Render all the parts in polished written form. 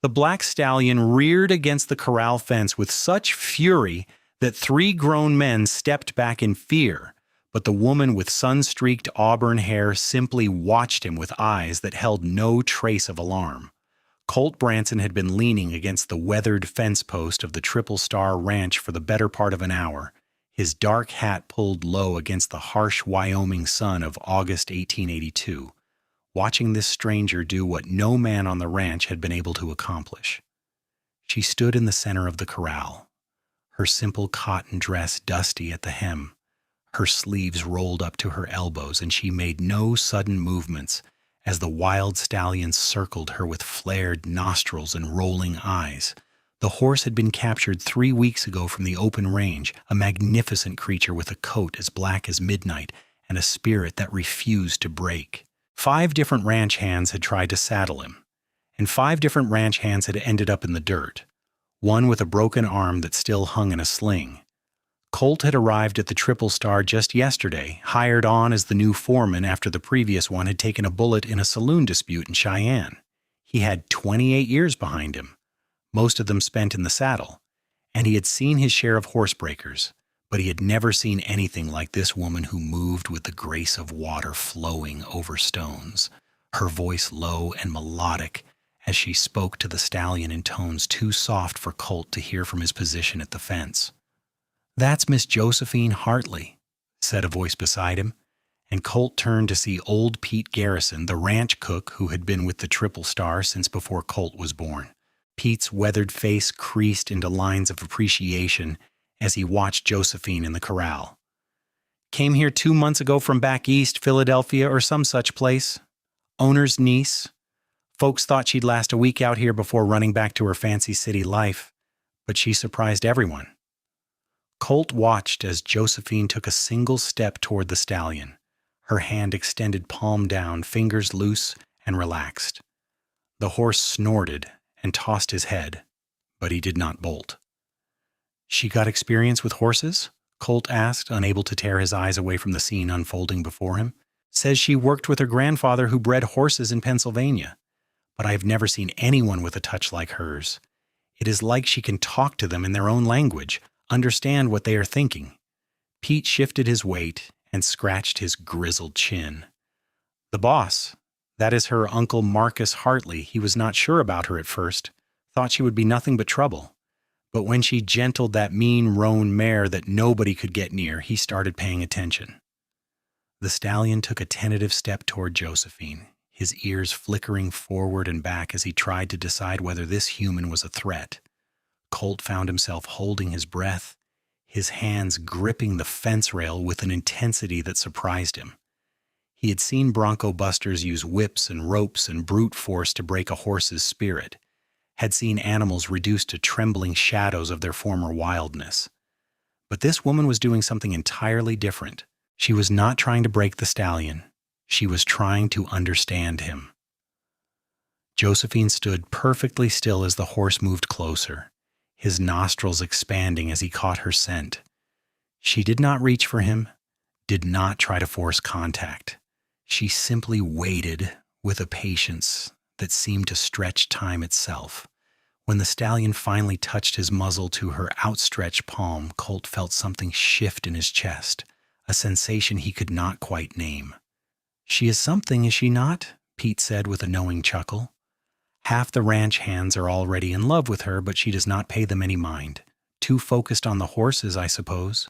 The black stallion reared against the corral fence with such fury that 3 grown men stepped back in fear, but the woman with sun-streaked auburn hair simply watched him with eyes that held no trace of alarm. Colt Branson had been leaning against the weathered fence post of the Triple Star Ranch for the better part of an hour, his dark hat pulled low against the harsh Wyoming sun of August 1882, watching this stranger do what no man on the ranch had been able to accomplish. She stood in the center of the corral, her simple cotton dress dusty at the hem, her sleeves rolled up to her elbows, and she made no sudden movements as the wild stallion circled her with flared nostrils and rolling eyes. The horse had been captured 3 weeks ago from the open range, a magnificent creature with a coat as black as midnight and a spirit that refused to break. 5 different ranch hands had tried to saddle him, and 5 different ranch hands had ended up in the dirt, one with a broken arm that still hung in a sling. Colt had arrived at the Triple Star just yesterday, hired on as the new foreman after the previous one had taken a bullet in a saloon dispute in Cheyenne. He had 28 years behind him, most of them spent in the saddle, and he had seen his share of horsebreakers, but he had never seen anything like this woman who moved with the grace of water flowing over stones, her voice low and melodic as she spoke to the stallion in tones too soft for Colt to hear from his position at the fence. "That's Miss Josephine Hartley," said a voice beside him, and Colt turned to see old Pete Garrison, the ranch cook who had been with the Triple Star since before Colt was born. Pete's weathered face creased into lines of appreciation as he watched Josephine in the corral. "Came here 2 months ago from back east, Philadelphia or some such place. Owner's niece. Folks thought she'd last a week out here before running back to her fancy city life, but she surprised everyone." Colt watched as Josephine took a single step toward the stallion, her hand extended palm down, fingers loose and relaxed. The horse snorted and tossed his head, but he did not bolt. "She got experience with horses?" Colt asked, unable to tear his eyes away from the scene unfolding before him. "Says she worked with her grandfather who bred horses in Pennsylvania, but I have never seen anyone with a touch like hers. It is like she can talk to them in their own language, understand what they are thinking." Pete shifted his weight and scratched his grizzled chin. "The boss, that is her Uncle Marcus Hartley. He was not sure about her at first, thought she would be nothing but trouble. But when she gentled that mean roan mare that nobody could get near, he started paying attention." The stallion took a tentative step toward Josephine, his ears flickering forward and back as he tried to decide whether this human was a threat. Colt found himself holding his breath, his hands gripping the fence rail with an intensity that surprised him. He had seen bronco busters use whips and ropes and brute force to break a horse's spirit, had seen animals reduced to trembling shadows of their former wildness. But this woman was doing something entirely different. She was not trying to break the stallion. She was trying to understand him. Josephine stood perfectly still as the horse moved closer, his nostrils expanding as he caught her scent. She did not reach for him, did not try to force contact. She simply waited with a patience that seemed to stretch time itself. When the stallion finally touched his muzzle to her outstretched palm, Colt felt something shift in his chest, a sensation he could not quite name. "She is something, is she not?" Pete said with a knowing chuckle. "Half the ranch hands are already in love with her, but she does not pay them any mind. Too focused on the horses, I suppose."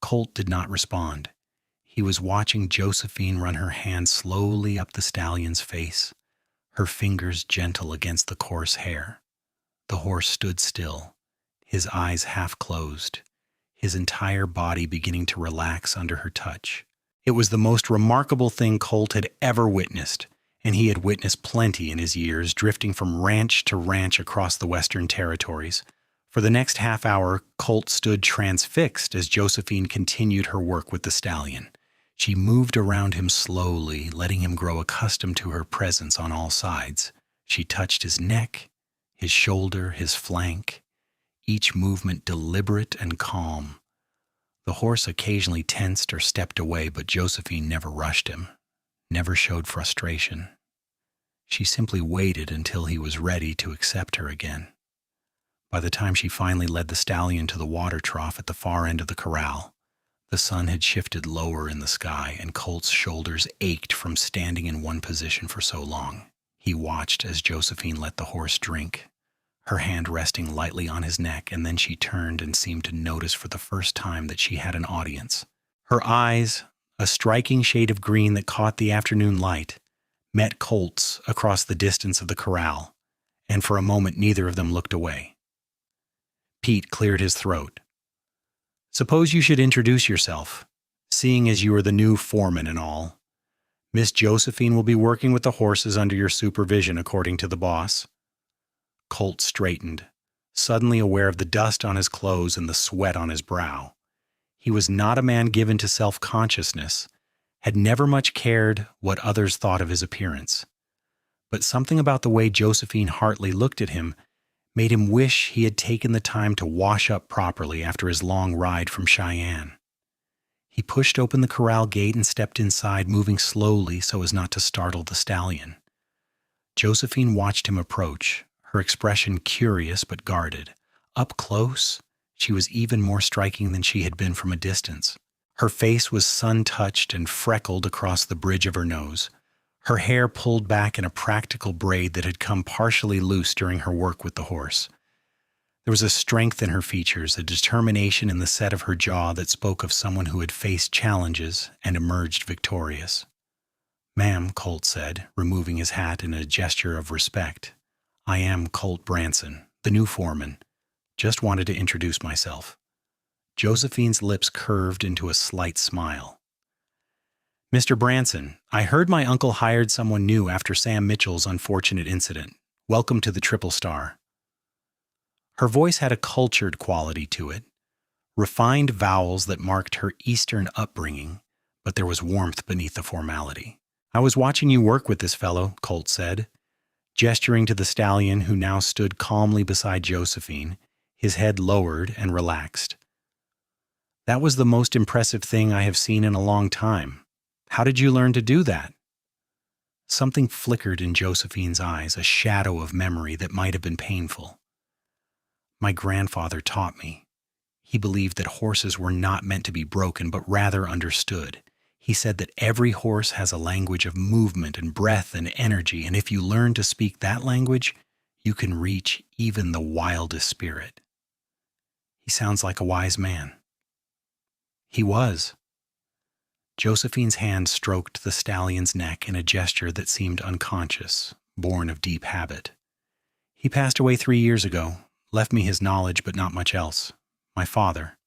Colt did not respond. He was watching Josephine run her hand slowly up the stallion's face, her fingers gentle against the coarse hair. The horse stood still, his eyes half closed, his entire body beginning to relax under her touch. It was the most remarkable thing Colt had ever witnessed, and he had witnessed plenty in his years, drifting from ranch to ranch across the Western Territories. For the next half hour, Colt stood transfixed as Josephine continued her work with the stallion. She moved around him slowly, letting him grow accustomed to her presence on all sides. She touched his neck, his shoulder, his flank, each movement deliberate and calm. The horse occasionally tensed or stepped away, but Josephine never rushed him, never showed frustration. She simply waited until he was ready to accept her again. By the time she finally led the stallion to the water trough at the far end of the corral, the sun had shifted lower in the sky, and Colt's shoulders ached from standing in one position for so long. He watched as Josephine let the horse drink, her hand resting lightly on his neck, and then she turned and seemed to notice for the first time that she had an audience. Her eyes, a striking shade of green that caught the afternoon light, met Colt's across the distance of the corral, and for a moment neither of them looked away. Pete cleared his throat. "Suppose you should introduce yourself, seeing as you are the new foreman and all. Miss Josephine will be working with the horses under your supervision, according to the boss." Colt straightened, suddenly aware of the dust on his clothes and the sweat on his brow. He was not a man given to self-consciousness, had never much cared what others thought of his appearance. But something about the way Josephine Hartley looked at him made him wish he had taken the time to wash up properly after his long ride from Cheyenne. He pushed open the corral gate and stepped inside, moving slowly so as not to startle the stallion. Josephine watched him approach, her expression curious but guarded. Up close, she was even more striking than she had been from a distance. Her face was sun-touched and freckled across the bridge of her nose, her hair pulled back in a practical braid that had come partially loose during her work with the horse. There was a strength in her features, a determination in the set of her jaw that spoke of someone who had faced challenges and emerged victorious. "Ma'am," Colt said, removing his hat in a gesture of respect, "I am Colt Branson, the new foreman. Just wanted to introduce myself." Josephine's lips curved into a slight smile. "Mr. Branson, I heard my uncle hired someone new after Sam Mitchell's unfortunate incident. Welcome to the Triple Star." Her voice had a cultured quality to it, refined vowels that marked her Eastern upbringing, but there was warmth beneath the formality. "I was watching you work with this fellow," Colt said, gesturing to the stallion who now stood calmly beside Josephine, his head lowered and relaxed. "That was the most impressive thing I have seen in a long time. How did you learn to do that?" Something flickered in Josephine's eyes, a shadow of memory that might have been painful. "My grandfather taught me. He believed that horses were not meant to be broken, but rather understood. He said that every horse has a language of movement and breath and energy, and if you learn to speak that language, you can reach even the wildest spirit." "He sounds like a wise man." He was. Josephine's hand stroked the stallion's neck in a gesture that seemed unconscious, born of deep habit. "He passed away 3 years ago, left me his knowledge but not much else. My father,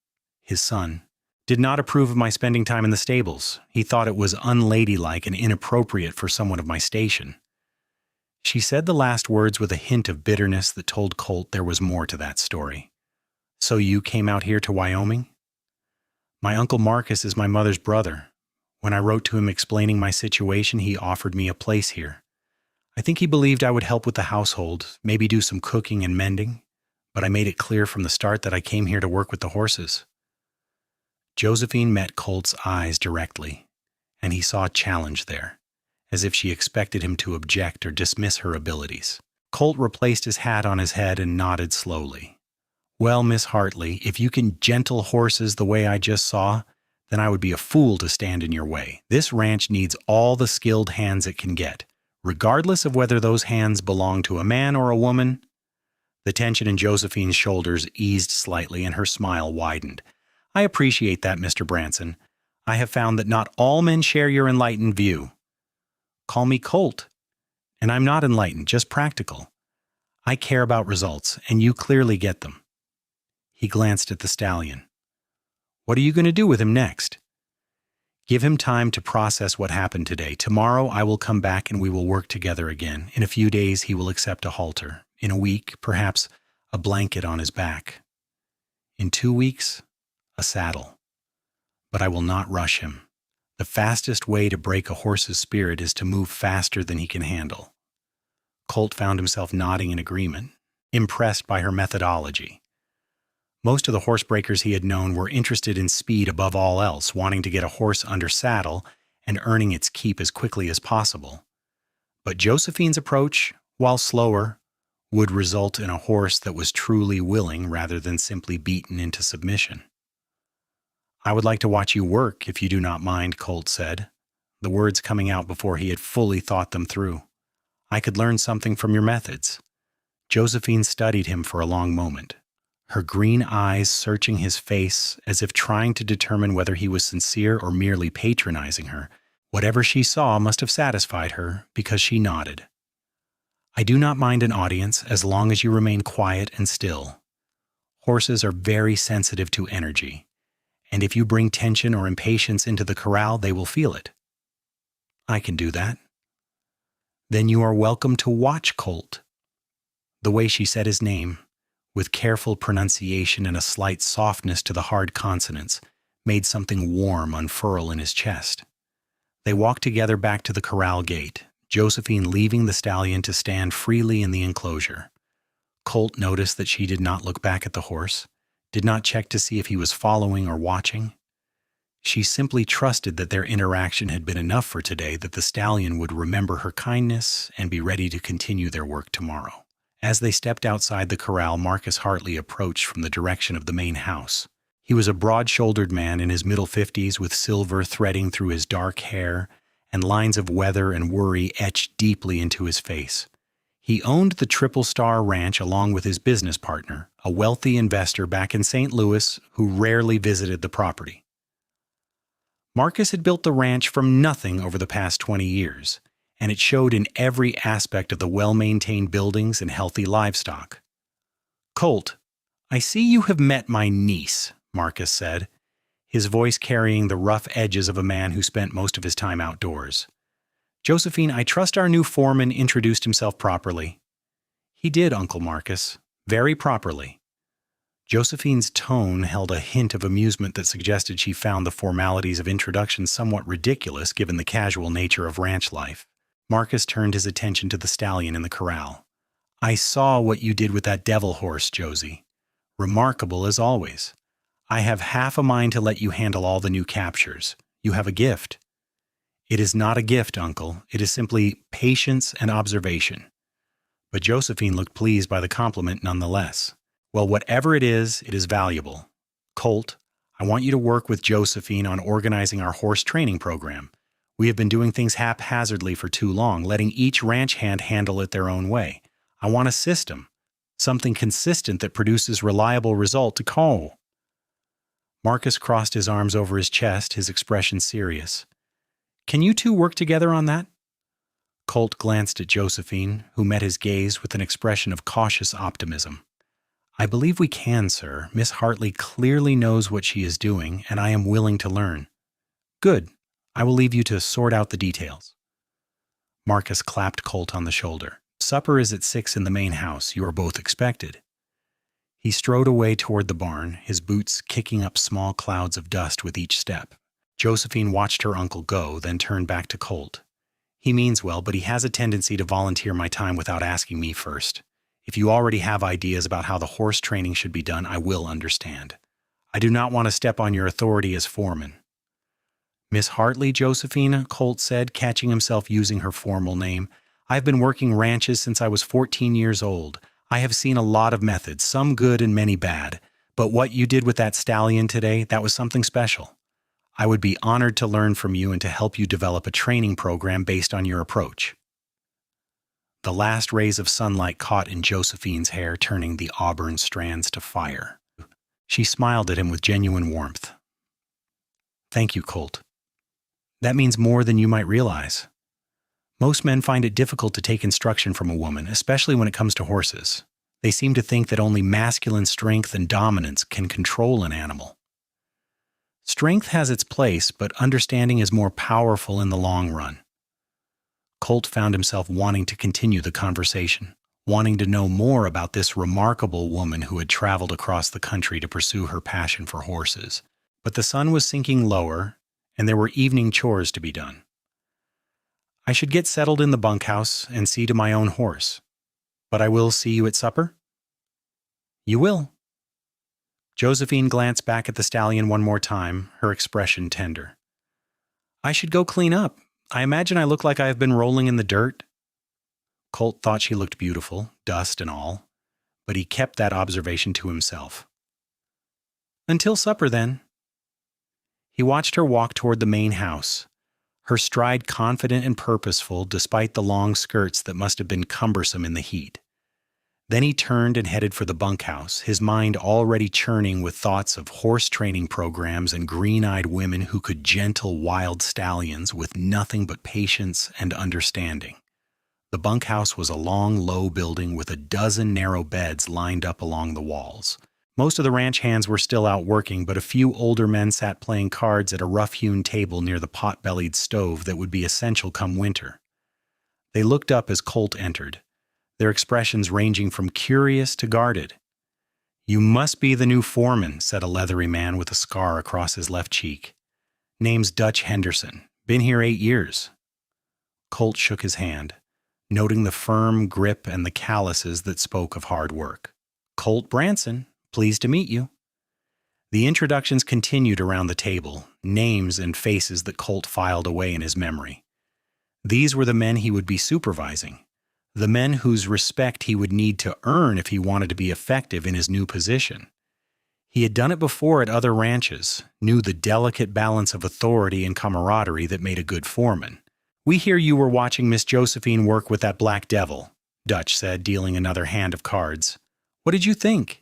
his son, did not approve of my spending time in the stables. He thought it was unladylike and inappropriate for someone of my station." She said the last words with a hint of bitterness that told Colt there was more to that story. "So you came out here to Wyoming?" "My Uncle Marcus is my mother's brother. When I wrote to him explaining my situation, he offered me a place here. I think he believed I would help with the household, maybe do some cooking and mending, but I made it clear from the start that I came here to work with the horses." Josephine met Colt's eyes directly, and he saw challenge there, as if she expected him to object or dismiss her abilities. Colt replaced his hat on his head and nodded slowly. "Well, Miss Hartley, if you can gentle horses the way I just saw, then I would be a fool to stand in your way. This ranch needs all the skilled hands it can get, regardless of whether those hands belong to a man or a woman." The tension in Josephine's shoulders eased slightly and her smile widened. "I appreciate that, Mr. Branson. I have found that not all men share your enlightened view." "Call me Colt. And I'm not enlightened, just practical. I care about results, and you clearly get them." He glanced at the stallion. "What are you going to do with him next?" "Give him time to process what happened today. Tomorrow I will come back and we will work together again. In a few days he will accept a halter. In a week, perhaps, a blanket on his back. In 2 weeks, a saddle. But I will not rush him. The fastest way to break a horse's spirit is to move faster than he can handle." Colt found himself nodding in agreement, impressed by her methodology. Most of the horse breakers he had known were interested in speed above all else, wanting to get a horse under saddle and earning its keep as quickly as possible. But Josephine's approach, while slower, would result in a horse that was truly willing rather than simply beaten into submission. "I would like to watch you work, if you do not mind," Colt said, the words coming out before he had fully thought them through. "I could learn something from your methods." Josephine studied him for a long moment, her green eyes searching his face as if trying to determine whether he was sincere or merely patronizing her. Whatever she saw must have satisfied her, because she nodded. "I do not mind an audience as long as you remain quiet and still. Horses are very sensitive to energy, and if you bring tension or impatience into the corral, they will feel it." "I can do that." "Then you are welcome to watch Colt." The way she said his name, with careful pronunciation and a slight softness to the hard consonants, made something warm unfurl in his chest. They walked together back to the corral gate, Josephine leaving the stallion to stand freely in the enclosure. Colt noticed that she did not look back at the horse, did not check to see if he was following or watching. She simply trusted that their interaction had been enough for today, that the stallion would remember her kindness and be ready to continue their work tomorrow. As they stepped outside the corral, Marcus Hartley approached from the direction of the main house. He was a broad-shouldered man in his middle 50s with silver threading through his dark hair and lines of weather and worry etched deeply into his face. He owned the Triple Star Ranch along with his business partner, a wealthy investor back in St. Louis who rarely visited the property. Marcus had built the ranch from nothing over the past 20 years, and it showed in every aspect of the well-maintained buildings and healthy livestock. "Colt, I see you have met my niece," Marcus said, his voice carrying the rough edges of a man who spent most of his time outdoors. "Josephine, I trust our new foreman introduced himself properly." "He did, Uncle Marcus, very properly." Josephine's tone held a hint of amusement that suggested she found the formalities of introduction somewhat ridiculous given the casual nature of ranch life. Marcus turned his attention to the stallion in the corral. "I saw what you did with that devil horse, Josie. Remarkable as always. I have half a mind to let you handle all the new captures. You have a gift." "It is not a gift, Uncle. It is simply patience and observation." But Josephine looked pleased by the compliment nonetheless. "Well, whatever it is valuable. Colt, I want you to work with Josephine on organizing our horse training program. We have been doing things haphazardly for too long, letting each ranch hand handle it their own way. I want a system, something consistent that produces reliable result to call." Marcus crossed his arms over his chest, his expression serious. "Can you two work together on that?" Colt glanced at Josephine, who met his gaze with an expression of cautious optimism. "I believe we can, sir. Miss Hartley clearly knows what she is doing, and I am willing to learn." "Good. I will leave you to sort out the details." Marcus clapped Colt on the shoulder. "Supper is at 6 in the main house. You are both expected." He strode away toward the barn, his boots kicking up small clouds of dust with each step. Josephine watched her uncle go, then turned back to Colt. "He means well, but he has a tendency to volunteer my time without asking me first. If you already have ideas about how the horse training should be done, I will understand. I do not want to step on your authority as foreman." "Miss Hartley, Josephine," Colt said, catching himself using her formal name. "I've been working ranches since I was 14 years old. I have seen a lot of methods, some good and many bad. But what you did with that stallion today, that was something special. I would be honored to learn from you and to help you develop a training program based on your approach." The last rays of sunlight caught in Josephine's hair, turning the auburn strands to fire. She smiled at him with genuine warmth. "Thank you, Colt. That means more than you might realize. Most men find it difficult to take instruction from a woman, especially when it comes to horses. They seem to think that only masculine strength and dominance can control an animal. Strength has its place, but understanding is more powerful in the long run." Colt found himself wanting to continue the conversation, wanting to know more about this remarkable woman who had traveled across the country to pursue her passion for horses. But the sun was sinking lower, and there were evening chores to be done. "I should get settled in the bunkhouse and see to my own horse. But I will see you at supper?" "You will." Josephine glanced back at the stallion one more time, her expression tender. "I should go clean up. I imagine I look like I have been rolling in the dirt." Colt thought she looked beautiful, dust and all, but he kept that observation to himself. Until supper, then. He watched her walk toward the main house, her stride confident and purposeful despite the long skirts that must have been cumbersome in the heat. Then he turned and headed for the bunkhouse, his mind already churning with thoughts of horse training programs and green-eyed women who could gentle wild stallions with nothing but patience and understanding. The bunkhouse was a long, low building with a dozen narrow beds lined up along the walls. Most of the ranch hands were still out working, but a few older men sat playing cards at a rough-hewn table near the pot-bellied stove that would be essential come winter. They looked up as Colt entered, their expressions ranging from curious to guarded. "You must be the new foreman," said a leathery man with a scar across his left cheek. "Name's Dutch Henderson. Been here 8 years." Colt shook his hand, noting the firm grip and the calluses that spoke of hard work. "Colt Branson, pleased to meet you." The introductions continued around the table, names and faces that Colt filed away in his memory. These were the men he would be supervising, the men whose respect he would need to earn if he wanted to be effective in his new position. He had done it before at other ranches, knew the delicate balance of authority and camaraderie that made a good foreman. "We hear you were watching Miss Josephine work with that black devil," Dutch said, dealing another hand of cards. "What did you think?"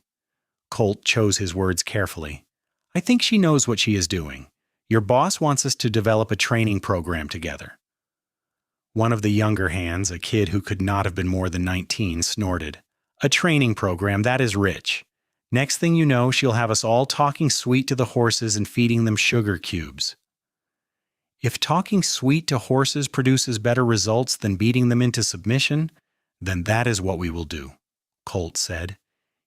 Colt chose his words carefully. "I think she knows what she is doing. Your boss wants us to develop a training program together." One of the younger hands, a kid who could not have been more than 19, snorted. "A training program, that is rich. Next thing you know, she'll have us all talking sweet to the horses and feeding them sugar cubes." "If talking sweet to horses produces better results than beating them into submission, then that is what we will do," Colt said,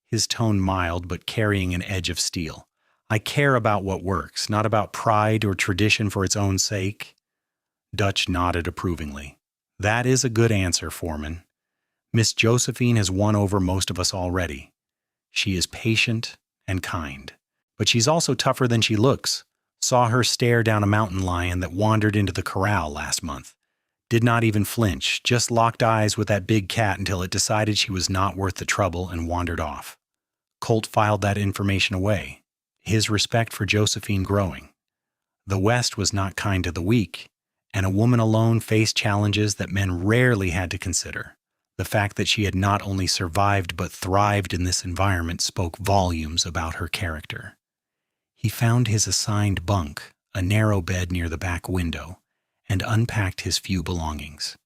his tone mild but carrying an edge of steel. "I care about what works, not about pride or tradition for its own sake." Dutch nodded approvingly. "That is a good answer, Foreman. Miss Josephine has won over most of us already. She is patient and kind, but she's also tougher than she looks. Saw her stare down a mountain lion that wandered into the corral last month. Did not even flinch, just locked eyes with that big cat until it decided she was not worth the trouble and wandered off." Colt filed that information away, his respect for Josephine growing. The West was not kind to the weak, and a woman alone faced challenges that men rarely had to consider. The fact that she had not only survived but thrived in this environment spoke volumes about her character. He found his assigned bunk, a narrow bed near the back window, and unpacked his few belongings.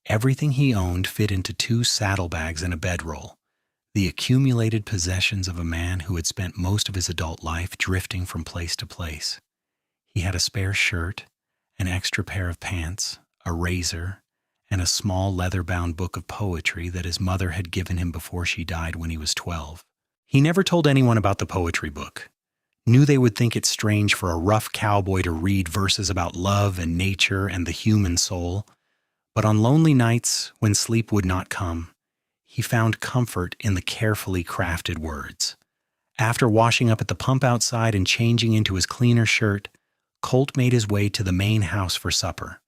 Everything he owned fit into 2 saddlebags and a bedroll, the accumulated possessions of a man who had spent most of his adult life drifting from place to place. He had a spare shirt, an extra pair of pants, a razor, and a small leather-bound book of poetry that his mother had given him before she died when he was 12. He never told anyone about the poetry book. Knew they would think it strange for a rough cowboy to read verses about love and nature and the human soul. But on lonely nights, when sleep would not come, he found comfort in the carefully crafted words. After washing up at the pump outside and changing into his cleaner shirt, Colt made his way to the main house for supper.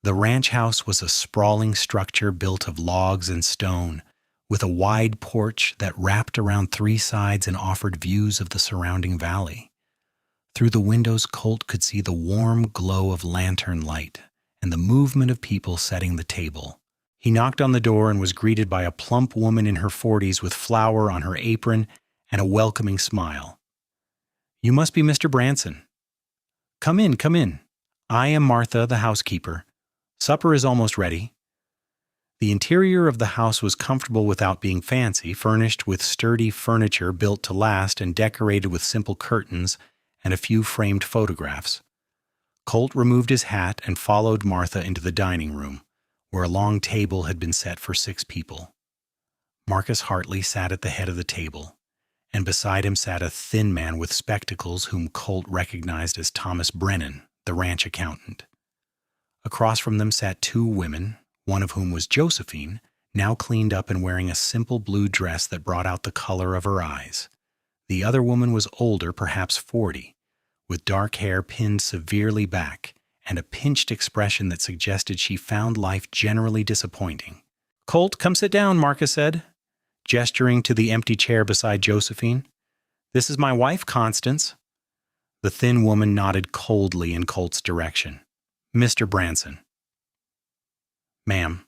The ranch house was a sprawling structure built of logs and stone, with a wide porch that wrapped around 3 sides and offered views of the surrounding valley. Through the windows, Colt could see the warm glow of lantern light and the movement of people setting the table. He knocked on the door and was greeted by a plump woman in her 40s with flour on her apron and a welcoming smile. "You must be Mr. Branson." Come in, come in. I am Martha, the housekeeper. Supper is almost ready." The interior of the house was comfortable without being fancy, furnished with sturdy furniture built to last and decorated with simple curtains and a few framed photographs. Colt removed his hat and followed Martha into the dining room, where a long table had been set for 6 people. Marcus Hartley sat at the head of the table, and beside him sat a thin man with spectacles whom Colt recognized as Thomas Brennan, the ranch accountant. Across from them sat 2 women, one of whom was Josephine, now cleaned up and wearing a simple blue dress that brought out the color of her eyes. The other woman was older, perhaps 40, with dark hair pinned severely back and a pinched expression that suggested she found life generally disappointing. Colt, come sit down, Marcus said, gesturing to the empty chair beside Josephine. This is my wife, Constance. The thin woman nodded coldly in Colt's direction. Mr. Branson. Ma'am.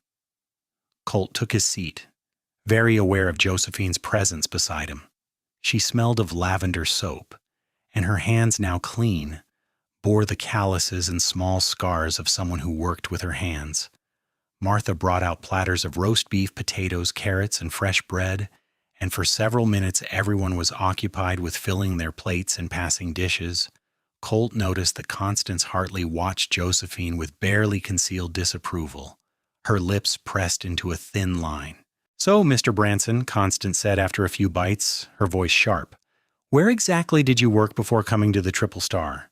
Colt took his seat, very aware of Josephine's presence beside him. She smelled of lavender soap, and her hands, now clean, bore the calluses and small scars of someone who worked with her hands. Martha brought out platters of roast beef, potatoes, carrots, and fresh bread, and for several minutes everyone was occupied with filling their plates and passing dishes. Colt noticed that Constance Hartley watched Josephine with barely concealed disapproval, her lips pressed into a thin line. So, Mr. Branson, Constance said after a few bites, her voice sharp, where exactly did you work before coming to the Triple Star?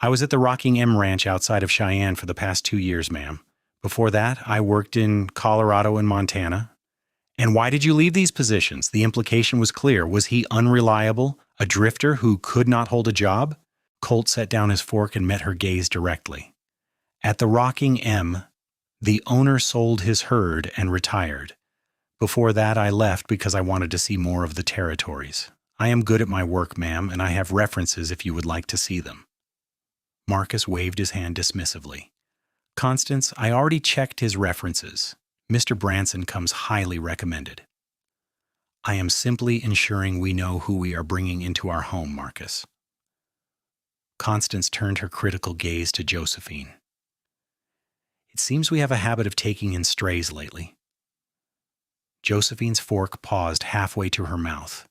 I was at the Rocking M Ranch outside of Cheyenne for the past 2 years, ma'am. Before that, I worked in Colorado and Montana. And why did you leave these positions? The implication was clear. Was he unreliable, a drifter who could not hold a job? Colt set down his fork and met her gaze directly. At the Rocking M, the owner sold his herd and retired. Before that, I left because I wanted to see more of the territories. I am good at my work, ma'am, and I have references if you would like to see them. Marcus waved his hand dismissively. Constance, I already checked his references. Mr. Branson comes highly recommended. I am simply ensuring we know who we are bringing into our home, Marcus. Constance turned her critical gaze to Josephine. It seems we have a habit of taking in strays lately. Josephine's fork paused halfway to her mouth,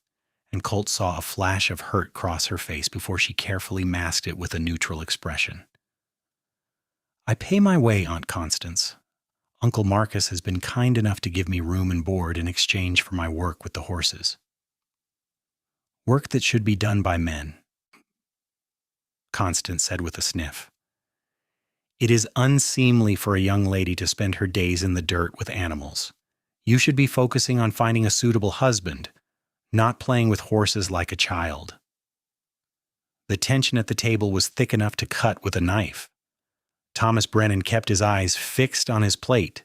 and Colt saw a flash of hurt cross her face before she carefully masked it with a neutral expression. I pay my way, Aunt Constance. Uncle Marcus has been kind enough to give me room and board in exchange for my work with the horses. Work that should be done by men, Constance said with a sniff. It is unseemly for a young lady to spend her days in the dirt with animals. You should be focusing on finding a suitable husband, not playing with horses like a child. The tension at the table was thick enough to cut with a knife. Thomas Brennan kept his eyes fixed on his plate,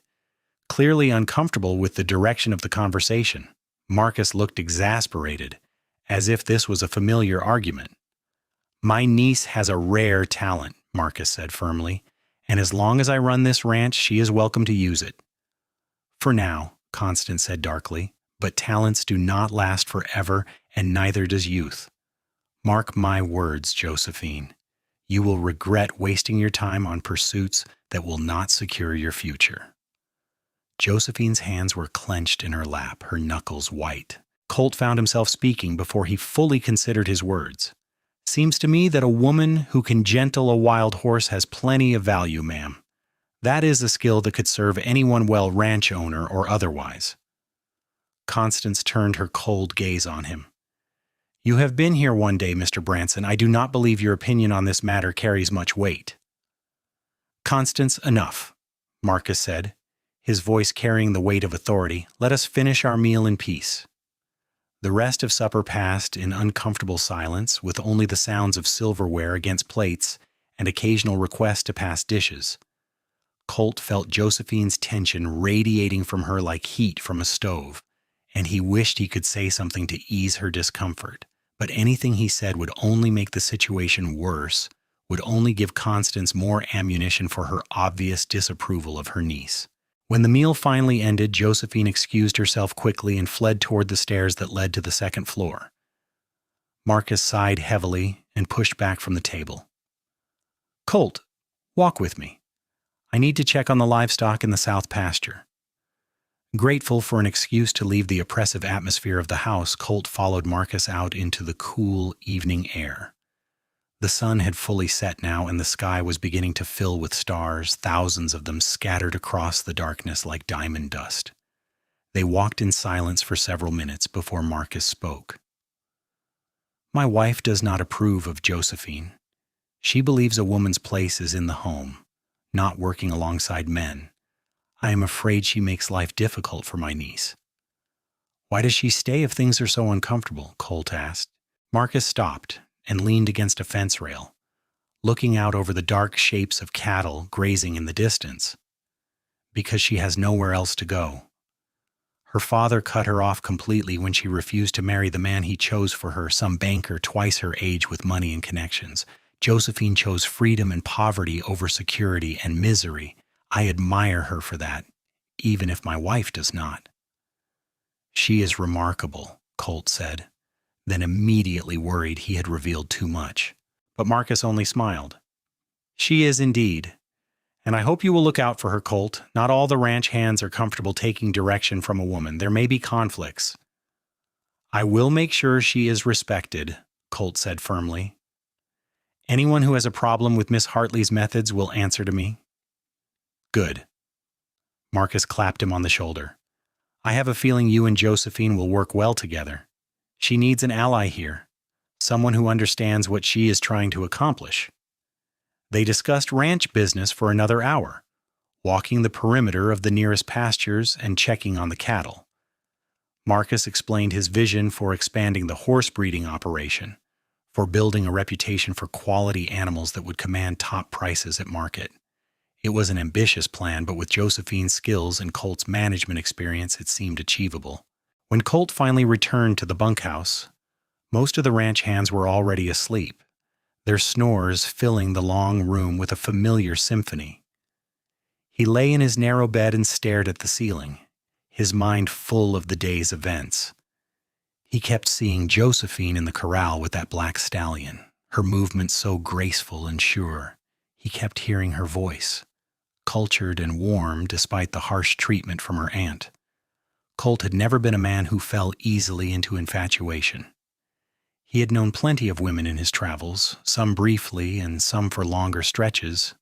clearly uncomfortable with the direction of the conversation. Marcus looked exasperated, as if this was a familiar argument. My niece has a rare talent, Marcus said firmly, and as long as I run this ranch, she is welcome to use it. For now, Constance said darkly, but talents do not last forever, and neither does youth. Mark my words, Josephine. You will regret wasting your time on pursuits that will not secure your future. Josephine's hands were clenched in her lap, her knuckles white. Colt found himself speaking before he fully considered his words. Seems to me that a woman who can gentle a wild horse has plenty of value, ma'am. That is a skill that could serve anyone well, ranch owner or otherwise. Constance turned her cold gaze on him. You have been here one day, Mr. Branson. I do not believe your opinion on this matter carries much weight. Constance, enough, Marcus said, his voice carrying the weight of authority. Let us finish our meal in peace. The rest of supper passed in uncomfortable silence, with only the sounds of silverware against plates and occasional requests to pass dishes. Colt felt Josephine's tension radiating from her like heat from a stove, and he wished he could say something to ease her discomfort. But anything he said would only make the situation worse, would only give Constance more ammunition for her obvious disapproval of her niece. When the meal finally ended, Josephine excused herself quickly and fled toward the stairs that led to the second floor. Marcus sighed heavily and pushed back from the table. Colt, walk with me. I need to check on the livestock in the south pasture. Grateful for an excuse to leave the oppressive atmosphere of the house, Colt followed Marcus out into the cool evening air. The sun had fully set now, and the sky was beginning to fill with stars, thousands of them scattered across the darkness like diamond dust. They walked in silence for several minutes before Marcus spoke. My wife does not approve of Josephine. She believes a woman's place is in the home, not working alongside men. I am afraid she makes life difficult for my niece. Why does she stay if things are so uncomfortable? Colt asked. Marcus stopped and leaned against a fence rail, looking out over the dark shapes of cattle grazing in the distance. Because she has nowhere else to go. Her father cut her off completely when she refused to marry the man he chose for her, some banker twice her age with money and connections. Josephine chose freedom and poverty over security and misery. I admire her for that, even if my wife does not. She is remarkable, Colt said, then immediately worried he had revealed too much. But Marcus only smiled. She is indeed. And I hope you will look out for her, Colt. Not all the ranch hands are comfortable taking direction from a woman. There may be conflicts. I will make sure she is respected, Colt said firmly. Anyone who has a problem with Miss Hartley's methods will answer to me. Good. Marcus clapped him on the shoulder. I have a feeling you and Josephine will work well together. She needs an ally here, someone who understands what she is trying to accomplish. They discussed ranch business for another hour, walking the perimeter of the nearest pastures and checking on the cattle. Marcus explained his vision for expanding the horse breeding operation, for building a reputation for quality animals that would command top prices at market. It was an ambitious plan, but with Josephine's skills and Colt's management experience, it seemed achievable. When Colt finally returned to the bunkhouse, most of the ranch hands were already asleep, their snores filling the long room with a familiar symphony. He lay in his narrow bed and stared at the ceiling, his mind full of the day's events. He kept seeing Josephine in the corral with that black stallion, her movements so graceful and sure. He kept hearing her voice, cultured and warm despite the harsh treatment from her aunt. Colt had never been a man who fell easily into infatuation. He had known plenty of women in his travels, some briefly and some for longer stretches,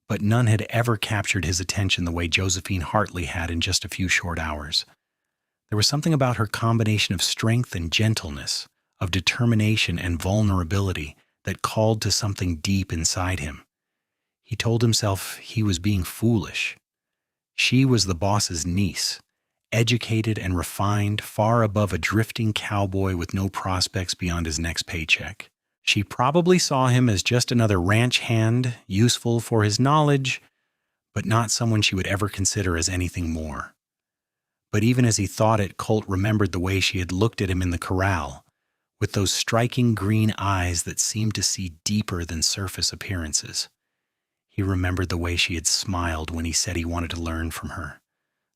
but none had ever captured his attention the way Josephine Hartley had in just a few short hours. There was something about her combination of strength and gentleness, of determination and vulnerability that called to something deep inside him. He told himself he was being foolish. She was the boss's niece, educated and refined, far above a drifting cowboy with no prospects beyond his next paycheck. She probably saw him as just another ranch hand, useful for his knowledge, but not someone she would ever consider as anything more. But even as he thought it, Colt remembered the way she had looked at him in the corral, with those striking green eyes that seemed to see deeper than surface appearances. He remembered the way she had smiled when he said he wanted to learn from her,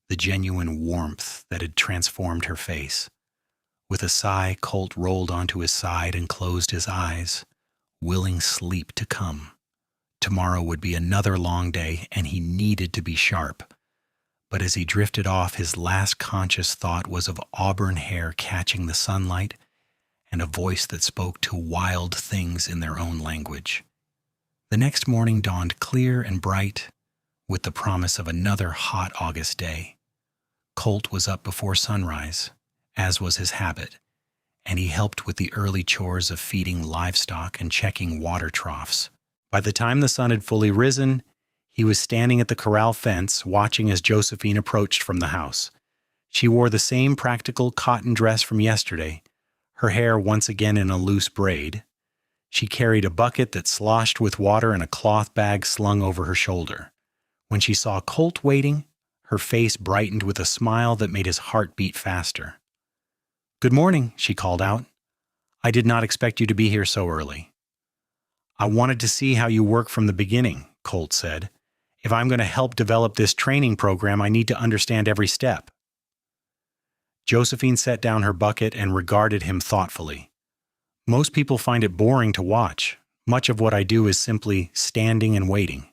the genuine warmth that had transformed her face. With a sigh, Colt rolled onto his side and closed his eyes, willing sleep to come. Tomorrow would be another long day, and he needed to be sharp. But as he drifted off, his last conscious thought was of auburn hair catching the sunlight and a voice that spoke to wild things in their own language. The next morning dawned clear and bright, with the promise of another hot August day. Colt was up before sunrise, as was his habit, and he helped with the early chores of feeding livestock and checking water troughs. By the time the sun had fully risen, he was standing at the corral fence, watching as Josephine approached from the house. She wore the same practical cotton dress from yesterday, her hair once again in a loose braid. She carried a bucket that sloshed with water and a cloth bag slung over her shoulder. When she saw Colt waiting, her face brightened with a smile that made his heart beat faster. "Good morning," she called out. "I did not expect you to be here so early." "I wanted to see how you work from the beginning," Colt said. "If I'm going to help develop this training program, I need to understand every step." Josephine set down her bucket and regarded him thoughtfully. "Most people find it boring to watch. Much of what I do is simply standing and waiting."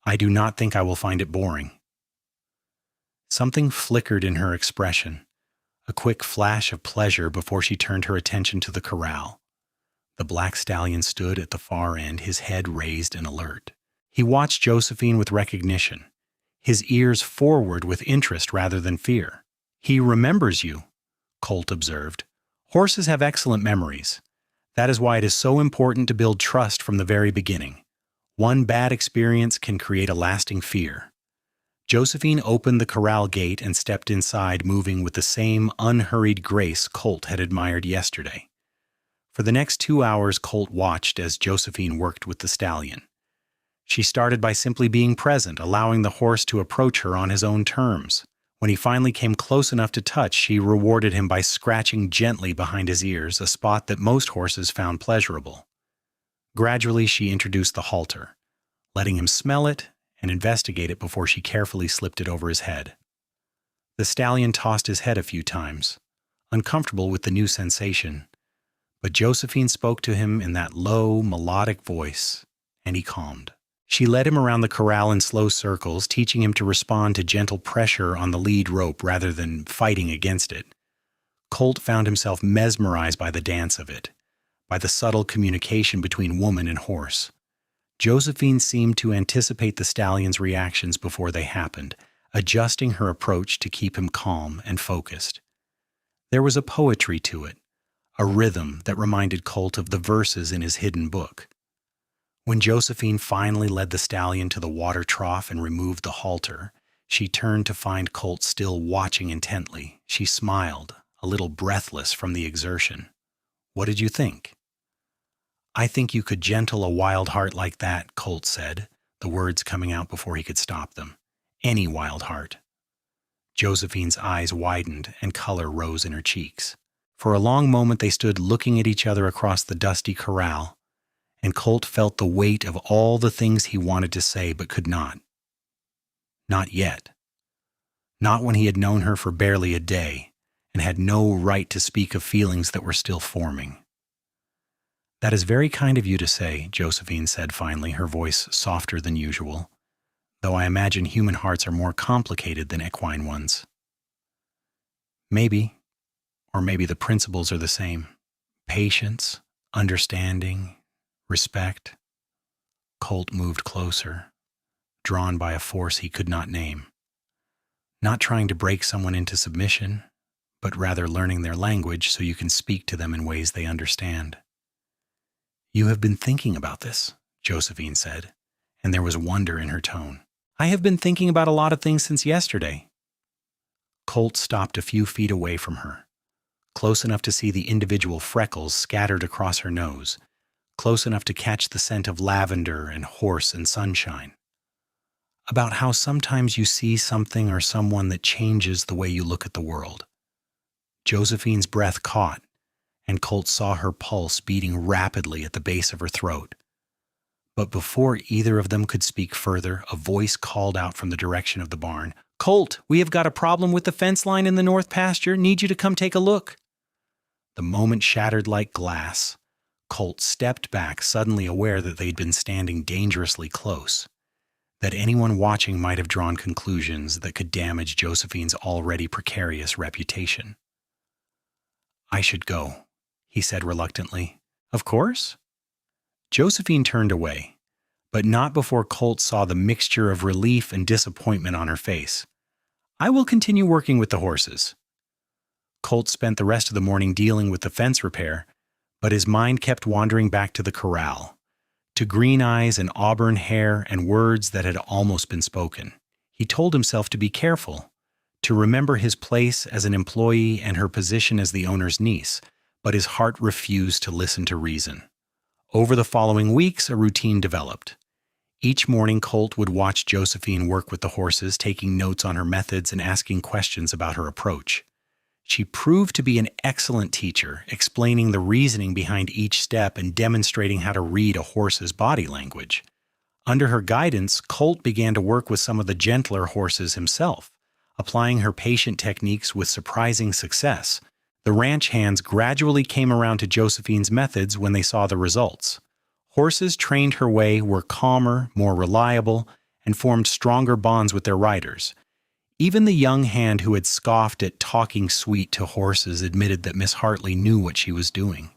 "I do not think I will find it boring." Something flickered in her expression, a quick flash of pleasure before she turned her attention to the corral. The black stallion stood at the far end, his head raised and alert. He watched Josephine with recognition, his ears forward with interest rather than fear. "He remembers you," Colt observed. "Horses have excellent memories. That is why it is so important to build trust from the very beginning. One bad experience can create a lasting fear." Josephine opened the corral gate and stepped inside, moving with the same unhurried grace Colt had admired yesterday. For the next 2 hours, Colt watched as Josephine worked with the stallion. She started by simply being present, allowing the horse to approach her on his own terms. When he finally came close enough to touch, she rewarded him by scratching gently behind his ears, a spot that most horses found pleasurable. Gradually, she introduced the halter, letting him smell it and investigate it before she carefully slipped it over his head. The stallion tossed his head a few times, uncomfortable with the new sensation, but Josephine spoke to him in that low, melodic voice, and he calmed. She led him around the corral in slow circles, teaching him to respond to gentle pressure on the lead rope rather than fighting against it. Colt found himself mesmerized by the dance of it, by the subtle communication between woman and horse. Josephine seemed to anticipate the stallion's reactions before they happened, adjusting her approach to keep him calm and focused. There was a poetry to it, a rhythm that reminded Colt of the verses in his hidden book. When Josephine finally led the stallion to the water trough and removed the halter, she turned to find Colt still watching intently. She smiled, a little breathless from the exertion. "What did you think?" "I think you could gentle a wild heart like that," Colt said, the words coming out before he could stop them. "Any wild heart." Josephine's eyes widened and color rose in her cheeks. For a long moment they stood looking at each other across the dusty corral, and Colt felt the weight of all the things he wanted to say but could not. Not yet. Not when he had known her for barely a day and had no right to speak of feelings that were still forming. "That is very kind of you to say," Josephine said finally, her voice softer than usual, "though I imagine human hearts are more complicated than equine ones." "Maybe, or maybe the principles are the same. Patience, understanding, respect." Colt moved closer, drawn by a force he could not name. "Not trying to break someone into submission, but rather learning their language so you can speak to them in ways they understand." "You have been thinking about this," Josephine said, and there was wonder in her tone. "I have been thinking about a lot of things since yesterday." Colt stopped a few feet away from her, close enough to see the individual freckles scattered across her nose, close enough to catch the scent of lavender and horse and sunshine. "About how sometimes you see something or someone that changes the way you look at the world." Josephine's breath caught, and Colt saw her pulse beating rapidly at the base of her throat. But before either of them could speak further, a voice called out from the direction of the barn, "Colt, we have got a problem with the fence line in the north pasture. Need you to come take a look." The moment shattered like glass. Colt stepped back, suddenly aware that they'd been standing dangerously close, that anyone watching might have drawn conclusions that could damage Josephine's already precarious reputation. "I should go," he said reluctantly. "Of course." Josephine turned away, but not before Colt saw the mixture of relief and disappointment on her face. "I will continue working with the horses." Colt spent the rest of the morning dealing with the fence repair, but his mind kept wandering back to the corral, to green eyes and auburn hair and words that had almost been spoken. He told himself to be careful, to remember his place as an employee and her position as the owner's niece, but his heart refused to listen to reason. Over the following weeks, a routine developed. Each morning, Colt would watch Josephine work with the horses, taking notes on her methods and asking questions about her approach. She proved to be an excellent teacher, explaining the reasoning behind each step and demonstrating how to read a horse's body language. Under her guidance, Colt began to work with some of the gentler horses himself, applying her patient techniques with surprising success. The ranch hands gradually came around to Josephine's methods when they saw the results. Horses trained her way were calmer, more reliable, and formed stronger bonds with their riders. Even the young hand who had scoffed at talking sweet to horses admitted that Miss Hartley knew what she was doing.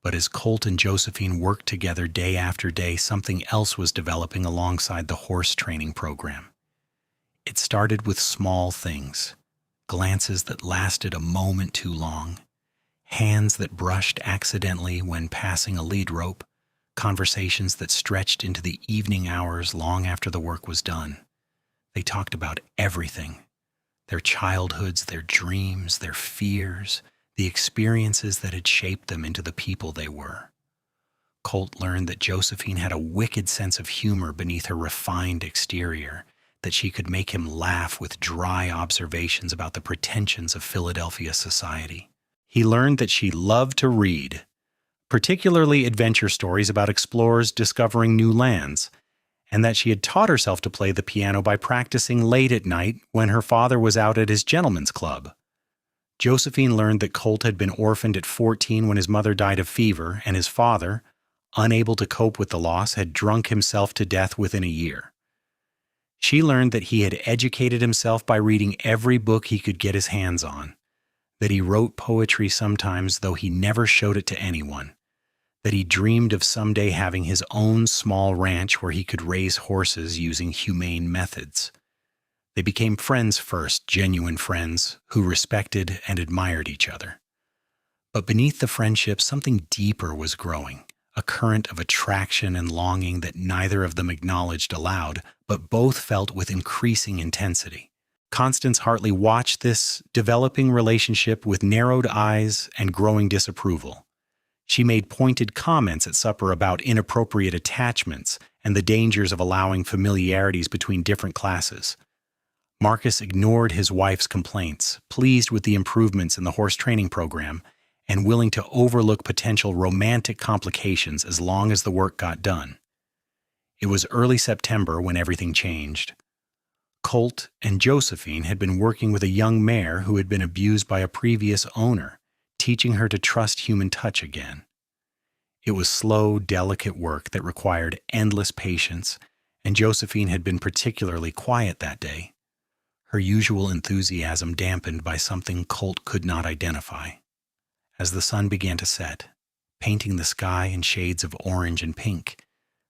But as Colt and Josephine worked together day after day, something else was developing alongside the horse training program. It started with small things, glances that lasted a moment too long, hands that brushed accidentally when passing a lead rope, conversations that stretched into the evening hours long after the work was done. They talked about everything, their childhoods, their dreams, their fears, the experiences that had shaped them into the people they were. Colt learned that Josephine had a wicked sense of humor beneath her refined exterior, that she could make him laugh with dry observations about the pretensions of Philadelphia society. He learned that she loved to read, particularly adventure stories about explorers discovering new lands, and that she had taught herself to play the piano by practicing late at night when her father was out at his gentleman's club. Josephine learned that Colt had been orphaned at 14 when his mother died of fever, and his father, unable to cope with the loss, had drunk himself to death within a year. She learned that he had educated himself by reading every book he could get his hands on, that he wrote poetry sometimes, though he never showed it to anyone, that he dreamed of someday having his own small ranch where he could raise horses using humane methods. They became friends first, genuine friends, who respected and admired each other. But beneath the friendship, something deeper was growing, a current of attraction and longing that neither of them acknowledged aloud, but both felt with increasing intensity. Constance Hartley watched this developing relationship with narrowed eyes and growing disapproval. She made pointed comments at supper about inappropriate attachments and the dangers of allowing familiarities between different classes. Marcus ignored his wife's complaints, pleased with the improvements in the horse training program, and willing to overlook potential romantic complications as long as the work got done. It was early September when everything changed. Colt and Josephine had been working with a young mare who had been abused by a previous owner, teaching her to trust human touch again. It was slow, delicate work that required endless patience, and Josephine had been particularly quiet that day, her usual enthusiasm dampened by something Colt could not identify. As the sun began to set, painting the sky in shades of orange and pink,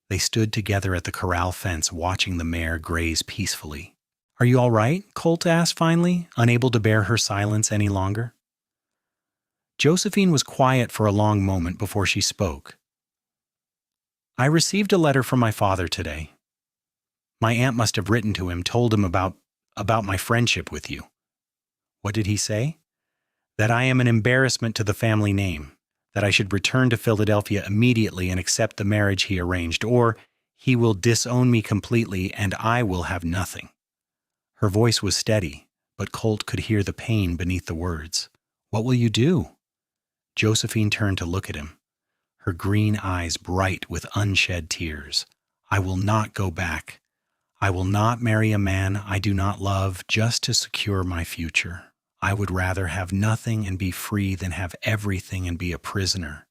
they stood together at the corral fence watching the mare graze peacefully. "Are you all right?" Colt asked finally, unable to bear her silence any longer. Josephine was quiet for a long moment before she spoke. "I received a letter from my father today. My aunt must have written to him, told him about my friendship with you." "What did he say?" "That I am an embarrassment to the family name, that I should return to Philadelphia immediately and accept the marriage he arranged, or he will disown me completely and I will have nothing." Her voice was steady, but Colt could hear the pain beneath the words. "What will you do?" Josephine turned to look at him, her green eyes bright with unshed tears. "I will not go back. I will not marry a man I do not love just to secure my future. I would rather have nothing and be free than have everything and be a prisoner."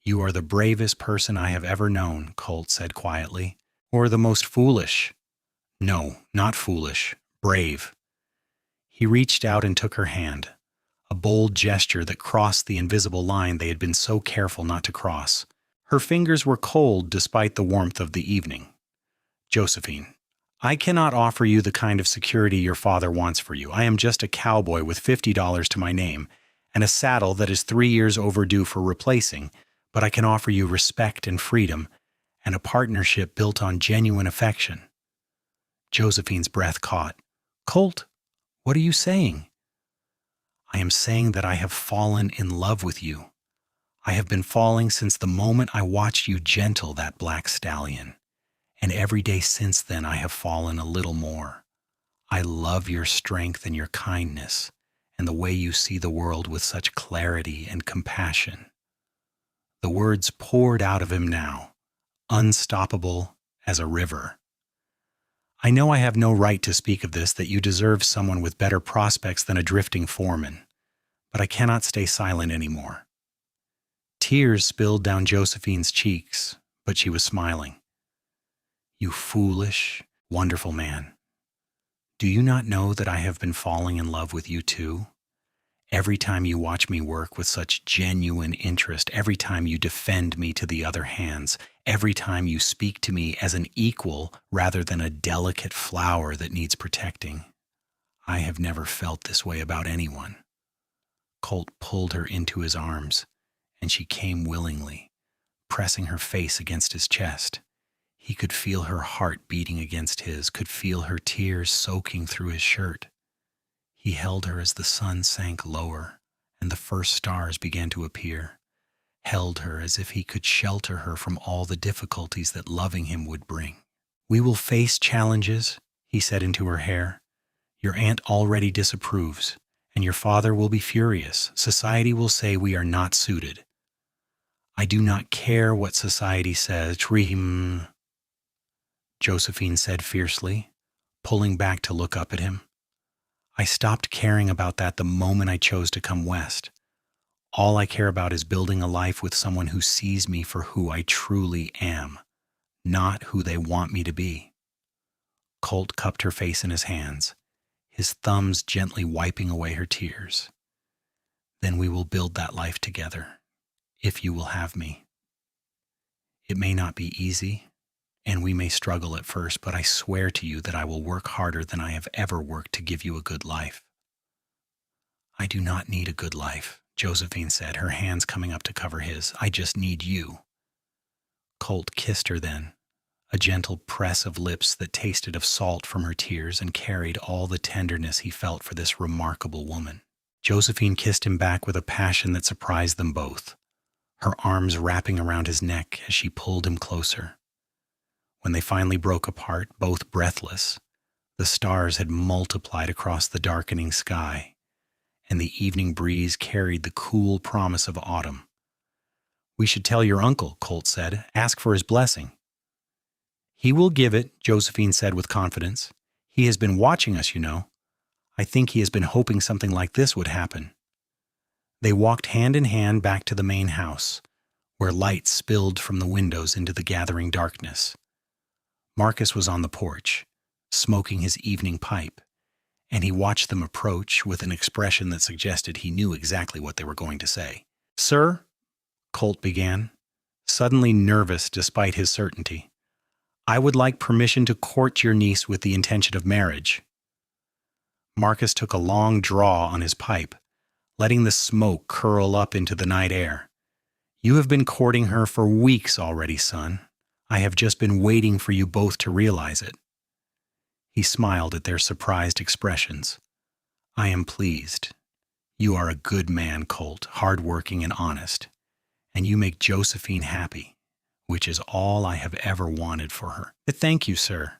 "You are the bravest person I have ever known," Colt said quietly. "Or the most foolish." "No, not foolish. Brave." He reached out and took her hand, a bold gesture that crossed the invisible line they had been so careful not to cross. Her fingers were cold despite the warmth of the evening. "Josephine, I cannot offer you the kind of security your father wants for you. I am just a cowboy with $50 to my name and a saddle that is 3 years overdue for replacing, but I can offer you respect and freedom and a partnership built on genuine affection." Josephine's breath caught. "Colt, what are you saying?" "I am saying that I have fallen in love with you. I have been falling since the moment I watched you gentle that black stallion. And every day since then I have fallen a little more. I love your strength and your kindness, and the way you see the world with such clarity and compassion." The words poured out of him now, unstoppable as a river. "I know I have no right to speak of this, that you deserve someone with better prospects than a drifting foreman, but I cannot stay silent anymore." Tears spilled down Josephine's cheeks, but she was smiling. "You foolish, wonderful man. Do you not know that I have been falling in love with you too? Every time you watch me work with such genuine interest, every time you defend me to the other hands, every time you speak to me as an equal rather than a delicate flower that needs protecting. I have never felt this way about anyone." Colt pulled her into his arms, and she came willingly, pressing her face against his chest. He could feel her heart beating against his, could feel her tears soaking through his shirt. He held her as the sun sank lower and the first stars began to appear, held her as if he could shelter her from all the difficulties that loving him would bring. "We will face challenges," he said into her hair. "Your aunt already disapproves, and your father will be furious. Society will say we are not suited." "I do not care what society says, Trihim," Josephine said fiercely, pulling back to look up at him. "I stopped caring about that the moment I chose to come west. All I care about is building a life with someone who sees me for who I truly am, not who they want me to be." Colt cupped her face in his hands, his thumbs gently wiping away her tears. "Then we will build that life together, if you will have me. It may not be easy, and we may struggle at first, but I swear to you that I will work harder than I have ever worked to give you a good life." "I do not need a good life," Josephine said, her hands coming up to cover his. "I just need you." Colt kissed her then, a gentle press of lips that tasted of salt from her tears and carried all the tenderness he felt for this remarkable woman. Josephine kissed him back with a passion that surprised them both, her arms wrapping around his neck as she pulled him closer. When they finally broke apart, both breathless, the stars had multiplied across the darkening sky, and the evening breeze carried the cool promise of autumn. "We should tell your uncle," Colt said. "Ask for his blessing." "He will give it," Josephine said with confidence. "He has been watching us, you know. I think he has been hoping something like this would happen." They walked hand in hand back to the main house, where light spilled from the windows into the gathering darkness. Marcus was on the porch, smoking his evening pipe, and he watched them approach with an expression that suggested he knew exactly what they were going to say. "Sir," Colt began, suddenly nervous despite his certainty, "I would like permission to court your niece with the intention of marriage." Marcus took a long draw on his pipe, letting the smoke curl up into the night air. "You have been courting her for weeks already, son. I have just been waiting for you both to realize it." He smiled at their surprised expressions. "I am pleased. You are a good man, Colt, hardworking and honest, and you make Josephine happy, which is all I have ever wanted for her." "Thank you, sir."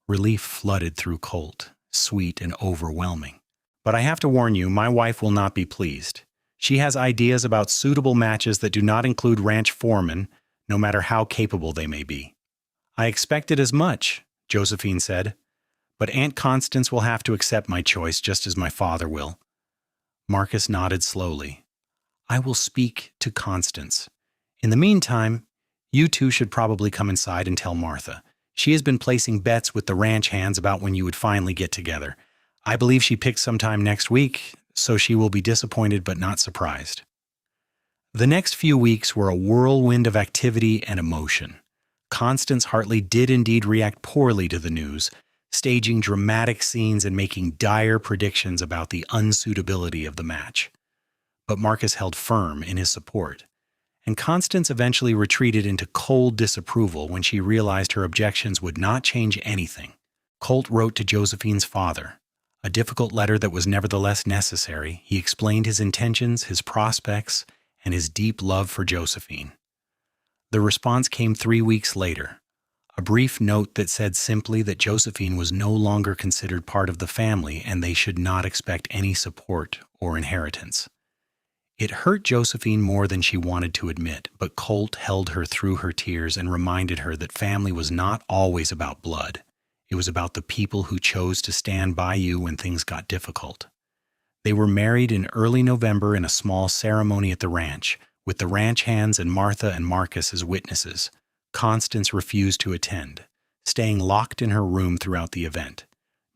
Relief flooded through Colt, sweet and overwhelming. "But I have to warn you, my wife will not be pleased. She has ideas about suitable matches that do not include ranch foremen, no matter how capable they may be." "I expected as much," Josephine said, "but Aunt Constance will have to accept my choice just as my father will." Marcus nodded slowly. "I will speak to Constance. In the meantime, you two should probably come inside and tell Martha. She has been placing bets with the ranch hands about when you would finally get together. I believe she picked sometime next week, so she will be disappointed but not surprised." The next few weeks were a whirlwind of activity and emotion. Constance Hartley did indeed react poorly to the news, staging dramatic scenes and making dire predictions about the unsuitability of the match. But Marcus held firm in his support, and Constance eventually retreated into cold disapproval when she realized her objections would not change anything. Colt wrote to Josephine's father, a difficult letter that was nevertheless necessary. He explained his intentions, his prospects, and his deep love for Josephine. The response came 3 weeks later, a brief note that said simply that Josephine was no longer considered part of the family and they should not expect any support or inheritance. It hurt Josephine more than she wanted to admit, but Colt held her through her tears and reminded her that family was not always about blood. It was about the people who chose to stand by you when things got difficult. They were married in early November in a small ceremony at the ranch, with the ranch hands and Martha and Marcus as witnesses. Constance refused to attend, staying locked in her room throughout the event.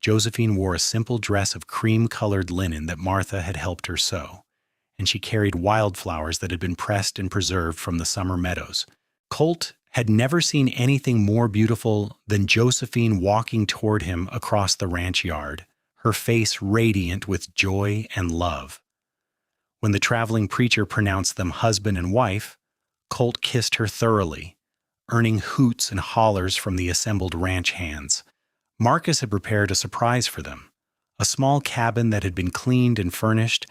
Josephine wore a simple dress of cream-colored linen that Martha had helped her sew, and she carried wildflowers that had been pressed and preserved from the summer meadows. Colt had never seen anything more beautiful than Josephine walking toward him across the ranch yard, her face radiant with joy and love. When the traveling preacher pronounced them husband and wife, Colt kissed her thoroughly, earning hoots and hollers from the assembled ranch hands. Marcus had prepared a surprise for them, a small cabin that had been cleaned and furnished,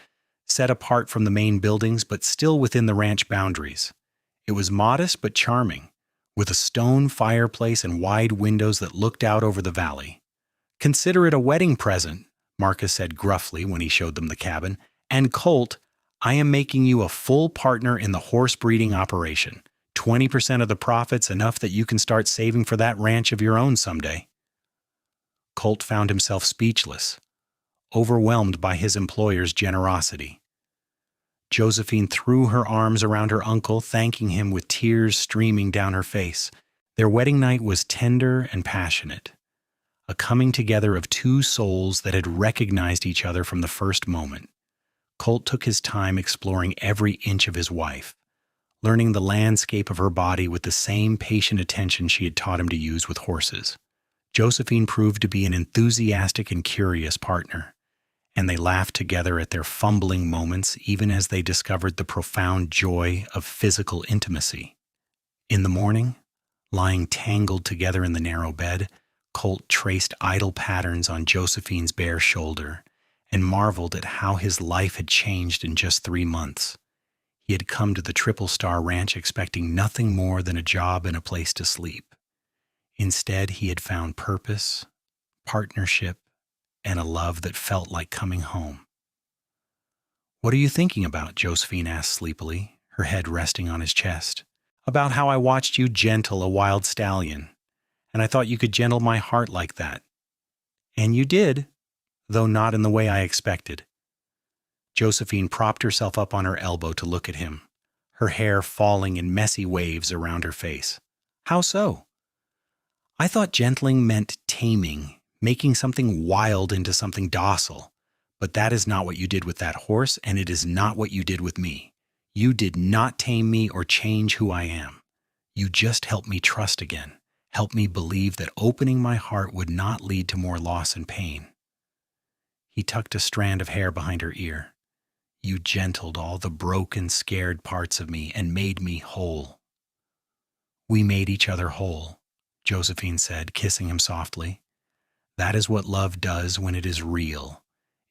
set apart from the main buildings but still within the ranch boundaries. It was modest but charming, with a stone fireplace and wide windows that looked out over the valley. "Consider it a wedding present," Marcus said gruffly when he showed them the cabin. "And Colt, I am making you a full partner in the horse breeding operation. 20% of the profits, enough that you can start saving for that ranch of your own someday." Colt found himself speechless, overwhelmed by his employer's generosity. Josephine threw her arms around her uncle, thanking him with tears streaming down her face. Their wedding night was tender and passionate, a coming together of two souls that had recognized each other from the first moment. Colt took his time exploring every inch of his wife, learning the landscape of her body with the same patient attention she had taught him to use with horses. Josephine proved to be an enthusiastic and curious partner, and they laughed together at their fumbling moments even as they discovered the profound joy of physical intimacy. In the morning, lying tangled together in the narrow bed, Colt traced idle patterns on Josephine's bare shoulder and marveled at how his life had changed in just 3 months. He had come to the Triple Star Ranch expecting nothing more than a job and a place to sleep. Instead, he had found purpose, partnership, and a love that felt like coming home. "What are you thinking about?" Josephine asked sleepily, her head resting on his chest. "About how I watched you gentle a wild stallion, and I thought you could gentle my heart like that. And you did, though not in the way I expected." Josephine propped herself up on her elbow to look at him, her hair falling in messy waves around her face. "How so?" "I thought gentling meant taming, making something wild into something docile. But that is not what you did with that horse, and it is not what you did with me. You did not tame me or change who I am. You just helped me trust again, helped me believe that opening my heart would not lead to more loss and pain." He tucked a strand of hair behind her ear. "You gentled all the broken, scared parts of me and made me whole." "We made each other whole," Josephine said, kissing him softly. "That is what love does when it is real.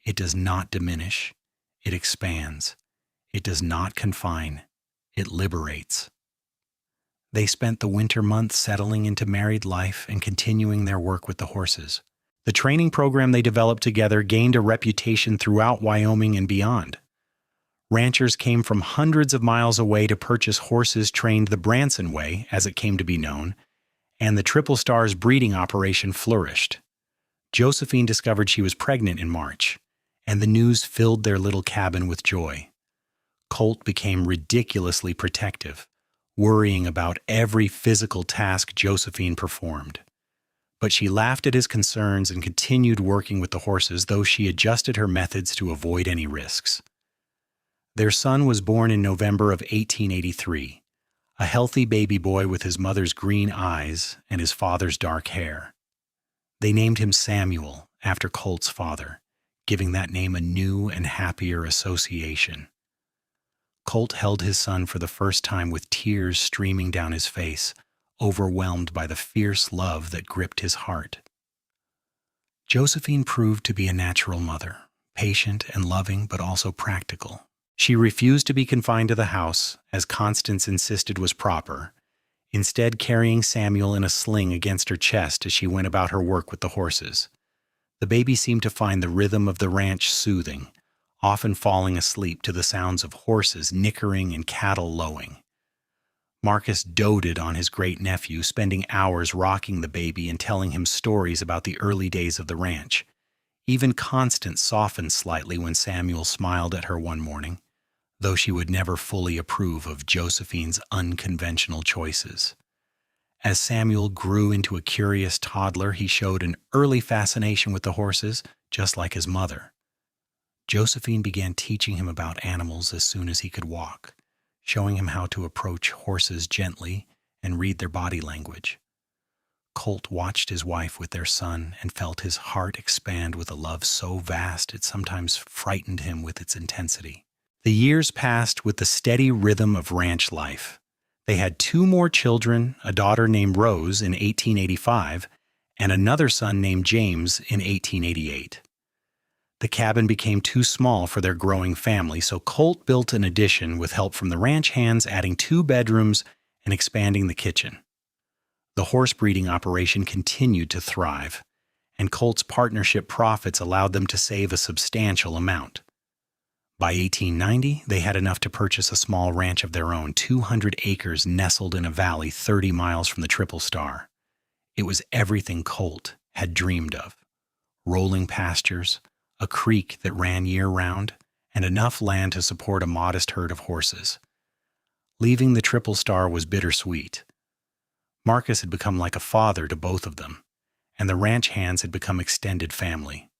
It does not diminish. It expands. It does not confine. It liberates." They spent the winter months settling into married life and continuing their work with the horses. The training program they developed together gained a reputation throughout Wyoming and beyond. Ranchers came from hundreds of miles away to purchase horses trained the Branson way, as it came to be known, and the Triple Star's breeding operation flourished. Josephine discovered she was pregnant in March, and the news filled their little cabin with joy. Colt became ridiculously protective, worrying about every physical task Josephine performed. But she laughed at his concerns and continued working with the horses, though she adjusted her methods to avoid any risks. Their son was born in November of 1883, a healthy baby boy with his mother's green eyes and his father's dark hair. They named him Samuel, after Colt's father, giving that name a new and happier association. Colt held his son for the first time with tears streaming down his face, overwhelmed by the fierce love that gripped his heart. Josephine proved to be a natural mother, patient and loving but also practical. She refused to be confined to the house, as Constance insisted was proper, instead carrying Samuel in a sling against her chest as she went about her work with the horses. The baby seemed to find the rhythm of the ranch soothing, often falling asleep to the sounds of horses nickering and cattle lowing. Marcus doted on his great-nephew, spending hours rocking the baby and telling him stories about the early days of the ranch. Even Constance softened slightly when Samuel smiled at her one morning, though she would never fully approve of Josephine's unconventional choices. As Samuel grew into a curious toddler, he showed an early fascination with the horses, just like his mother. Josephine began teaching him about animals as soon as he could walk, showing him how to approach horses gently and read their body language. Colt watched his wife with their son and felt his heart expand with a love so vast it sometimes frightened him with its intensity. The years passed with the steady rhythm of ranch life. They had 2 more children, a daughter named Rose in 1885 and another son named James in 1888. The cabin became too small for their growing family, so Colt built an addition with help from the ranch hands, adding 2 bedrooms and expanding the kitchen. The horse breeding operation continued to thrive, and Colt's partnership profits allowed them to save a substantial amount. By 1890, they had enough to purchase a small ranch of their own, 200 acres nestled in a valley 30 miles from the Triple Star. It was everything Colt had dreamed of: rolling pastures, a creek that ran year-round, and enough land to support a modest herd of horses. Leaving the Triple Star was bittersweet. Marcus had become like a father to both of them, and the ranch hands had become extended family.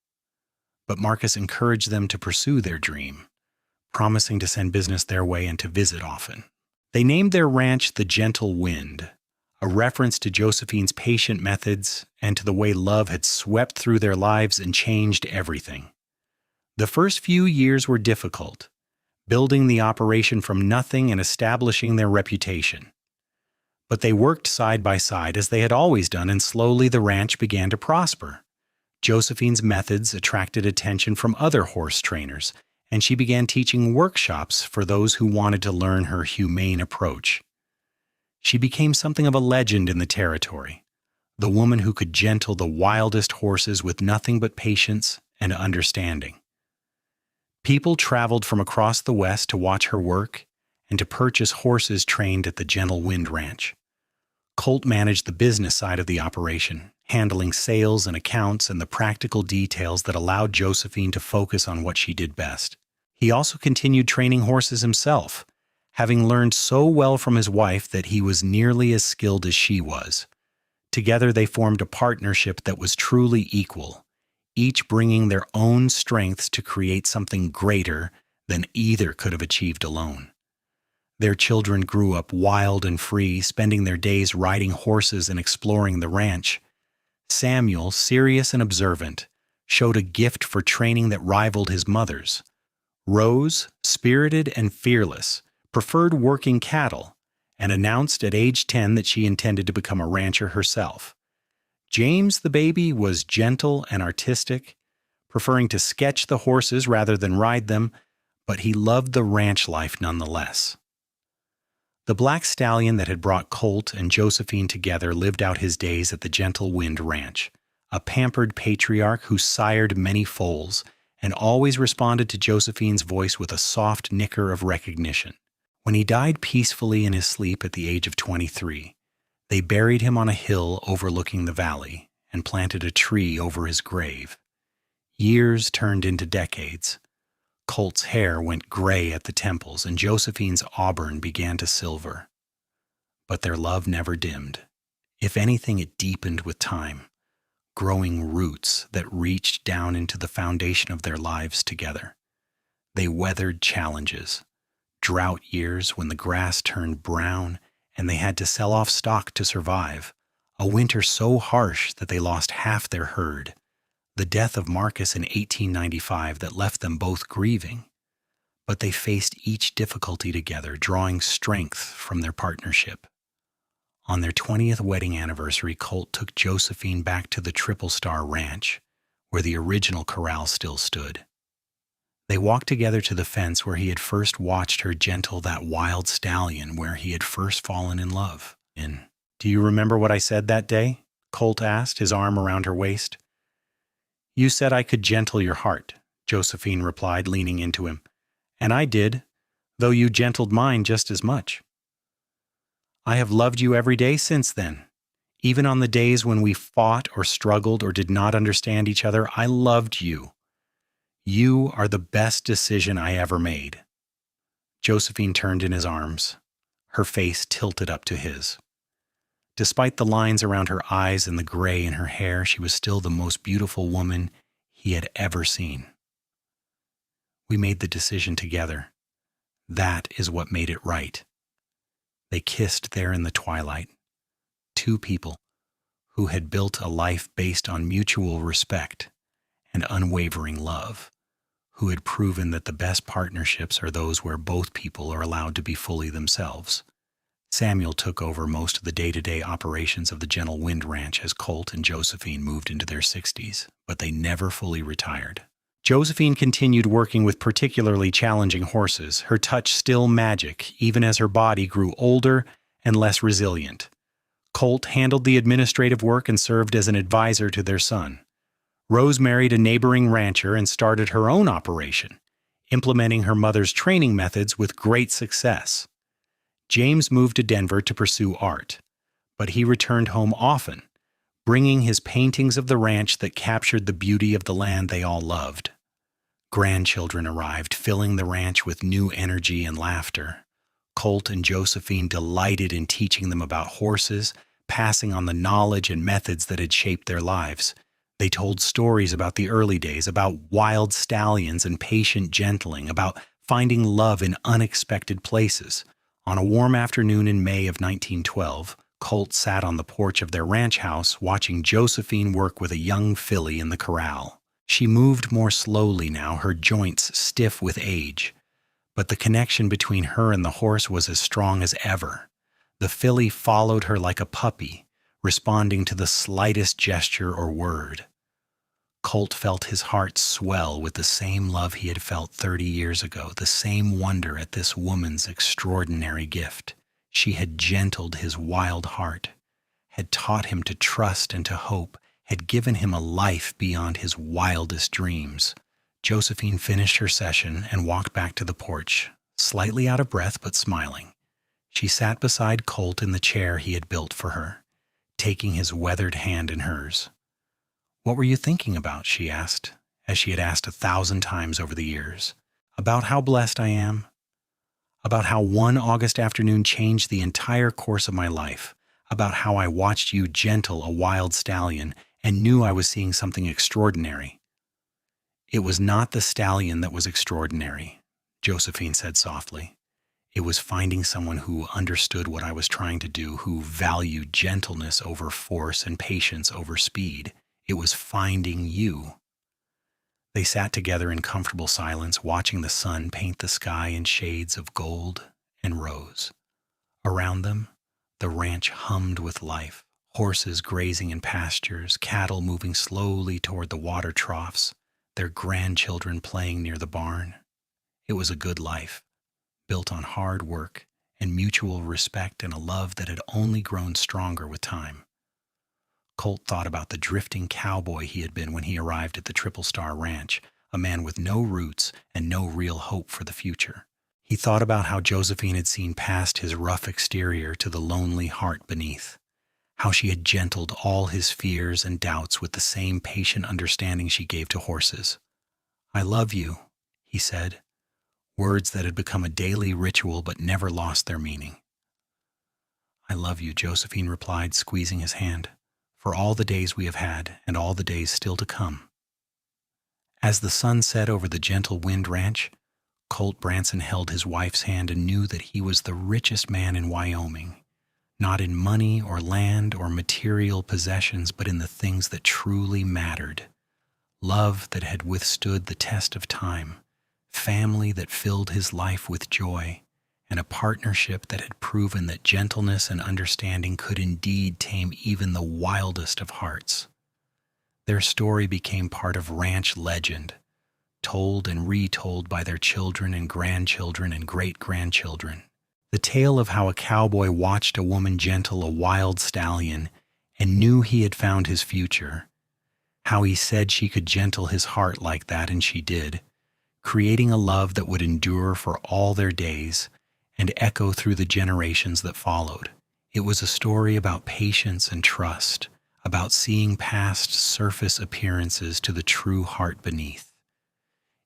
But Marcus encouraged them to pursue their dream, promising to send business their way and to visit often. They named their ranch the Gentle Wind, a reference to Josephine's patient methods and to the way love had swept through their lives and changed everything. The first few years were difficult, building the operation from nothing and establishing their reputation. But they worked side by side as they had always done, and slowly the ranch began to prosper. Josephine's methods attracted attention from other horse trainers, and she began teaching workshops for those who wanted to learn her humane approach. She became something of a legend in the territory, the woman who could gentle the wildest horses with nothing but patience and understanding. People traveled from across the West to watch her work and to purchase horses trained at the Gentle Wind Ranch. Colt managed the business side of the operation, handling sales and accounts and the practical details that allowed Josephine to focus on what she did best. He also continued training horses himself, having learned so well from his wife that he was nearly as skilled as she was. Together they formed a partnership that was truly equal, each bringing their own strengths to create something greater than either could have achieved alone. Their children grew up wild and free, spending their days riding horses and exploring the ranch. Samuel, serious and observant, showed a gift for training that rivaled his mother's. Rose, spirited and fearless, preferred working cattle and announced at age 10 that she intended to become a rancher herself. James, the baby, was gentle and artistic, preferring to sketch the horses rather than ride them, but he loved the ranch life nonetheless. The black stallion that had brought Colt and Josephine together lived out his days at the Gentle Wind Ranch, a pampered patriarch who sired many foals and always responded to Josephine's voice with a soft nicker of recognition. When he died peacefully in his sleep at the age of 23, they buried him on a hill overlooking the valley and planted a tree over his grave. Years turned into decades. Colt's hair went gray at the temples, and Josephine's auburn began to silver. But their love never dimmed. If anything, it deepened with time, growing roots that reached down into the foundation of their lives together. They weathered challenges, drought years when the grass turned brown and they had to sell off stock to survive, a winter so harsh that they lost half their herd, the death of Marcus in 1895 that left them both grieving. But they faced each difficulty together, drawing strength from their partnership. On their 20th wedding anniversary, Colt took Josephine back to the Triple Star Ranch, where the original corral still stood. They walked together to the fence where he had first watched her gentle that wild stallion, where he had first fallen in love. "Do you remember what I said that day?" Colt asked, his arm around her waist. "You said I could gentle your heart," Josephine replied, leaning into him. "And I did, though you gentled mine just as much. I have loved you every day since then. Even on the days when we fought or struggled or did not understand each other, I loved you. You are the best decision I ever made." Josephine turned in his arms, her face tilted up to his. Despite the lines around her eyes and the gray in her hair, she was still the most beautiful woman he had ever seen. "We made the decision together. That is what made it right." They kissed there in the twilight, two people who had built a life based on mutual respect and unwavering love, who had proven that the best partnerships are those where both people are allowed to be fully themselves. Samuel took over most of the day-to-day operations of the Gentle Wind Ranch as Colt and Josephine moved into their 60s, but they never fully retired. Josephine continued working with particularly challenging horses, her touch still magic, even as her body grew older and less resilient. Colt handled the administrative work and served as an advisor to their son, Rose married a neighboring rancher and started her own operation, implementing her mother's training methods with great success. James moved to Denver to pursue art, but he returned home often, bringing his paintings of the ranch that captured the beauty of the land they all loved. Grandchildren arrived, filling the ranch with new energy and laughter. Colt and Josephine delighted in teaching them about horses, passing on the knowledge and methods that had shaped their lives. They told stories about the early days, about wild stallions and patient gentling, about finding love in unexpected places. On a warm afternoon in May of 1912, Colt sat on the porch of their ranch house watching Josephine work with a young filly in the corral. She moved more slowly now, her joints stiff with age. But the connection between her and the horse was as strong as ever. The filly followed her like a puppy, responding to the slightest gesture or word. Colt felt his heart swell with the same love he had felt 30 years ago, the same wonder at this woman's extraordinary gift. She had gentled his wild heart, had taught him to trust and to hope, had given him a life beyond his wildest dreams. Josephine finished her session and walked back to the porch, slightly out of breath but smiling. She sat beside Colt in the chair he had built for her, taking his weathered hand in hers. "What were you thinking about?" she asked, as she had asked 1,000 times over the years. "About how blessed I am. About how one August afternoon changed the entire course of my life. About how I watched you gentle a wild stallion and knew I was seeing something extraordinary." "It was not the stallion that was extraordinary," Josephine said softly. "It was finding someone who understood what I was trying to do, who valued gentleness over force and patience over speed. It was finding you." They sat together in comfortable silence, watching the sun paint the sky in shades of gold and rose. Around them, the ranch hummed with life, horses grazing in pastures, cattle moving slowly toward the water troughs, their grandchildren playing near the barn. It was a good life, built on hard work and mutual respect and a love that had only grown stronger with time. Colt thought about the drifting cowboy he had been when he arrived at the Triple Star Ranch, a man with no roots and no real hope for the future. He thought about how Josephine had seen past his rough exterior to the lonely heart beneath, how she had gentled all his fears and doubts with the same patient understanding she gave to horses. "I love you," he said, words that had become a daily ritual but never lost their meaning. "I love you," Josephine replied, squeezing his hand, "for all the days we have had and all the days still to come." As the sun set over the Gentle Wind Ranch, Colt Branson held his wife's hand and knew that he was the richest man in Wyoming, not in money or land or material possessions, but in the things that truly mattered. Love that had withstood the test of time, family that filled his life with joy, and a partnership that had proven that gentleness and understanding could indeed tame even the wildest of hearts. Their story became part of ranch legend, told and retold by their children and grandchildren and great-grandchildren. The tale of how a cowboy watched a woman gentle a wild stallion and knew he had found his future, how he said she could gentle his heart like that, and she did, creating a love that would endure for all their days and echo through the generations that followed. It was a story about patience and trust, about seeing past surface appearances to the true heart beneath.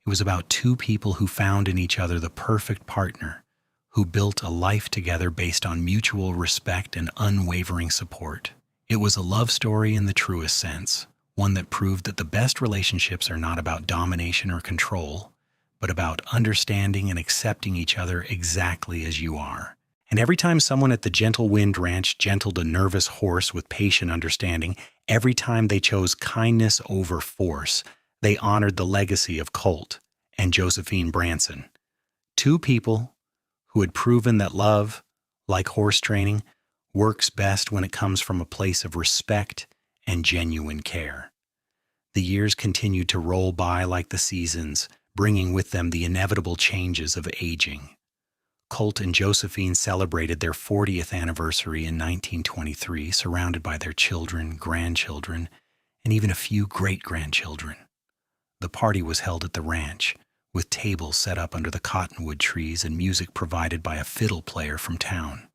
It was about two people who found in each other the perfect partner, who built a life together based on mutual respect and unwavering support. It was a love story in the truest sense, one that proved that the best relationships are not about domination or control, but about understanding and accepting each other exactly as you are. And every time someone at the Gentle Wind Ranch gentled a nervous horse with patient understanding, every time they chose kindness over force, they honored the legacy of Colt and Josephine Branson, two people who had proven that love, like horse training, works best when it comes from a place of respect and genuine care. The years continued to roll by like the seasons, bringing with them the inevitable changes of aging. Colt and Josephine celebrated their 40th anniversary in 1923, surrounded by their children, grandchildren, and even a few great-grandchildren. The party was held at the ranch, with tables set up under the cottonwood trees and music provided by a fiddle player from town.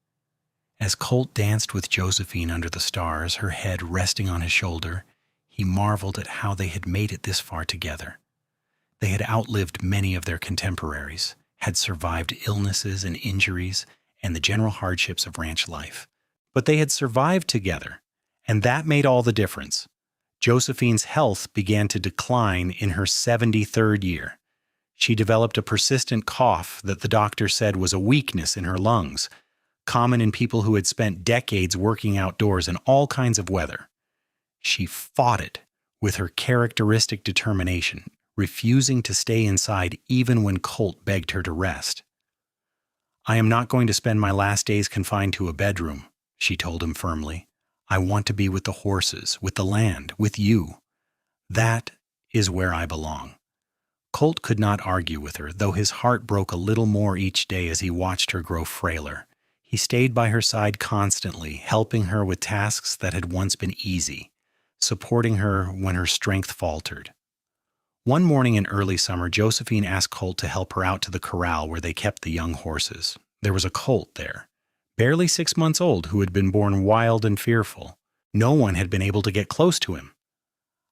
As Colt danced with Josephine under the stars, her head resting on his shoulder, he marveled at how they had made it this far together. They had outlived many of their contemporaries, had survived illnesses and injuries and the general hardships of ranch life. But they had survived together, and that made all the difference. Josephine's health began to decline in her 73rd year. She developed a persistent cough that the doctor said was a weakness in her lungs, common in people who had spent decades working outdoors in all kinds of weather. She fought it with her characteristic determination, refusing to stay inside even when Colt begged her to rest. "I am not going to spend my last days confined to a bedroom," she told him firmly. "I want to be with the horses, with the land, with you. That is where I belong." Colt could not argue with her, though his heart broke a little more each day as he watched her grow frailer. He stayed by her side constantly, helping her with tasks that had once been easy, supporting her when her strength faltered. One morning in early summer, Josephine asked Colt to help her out to the corral where they kept the young horses. There was a colt there, barely 6 months old, who had been born wild and fearful. No one had been able to get close to him.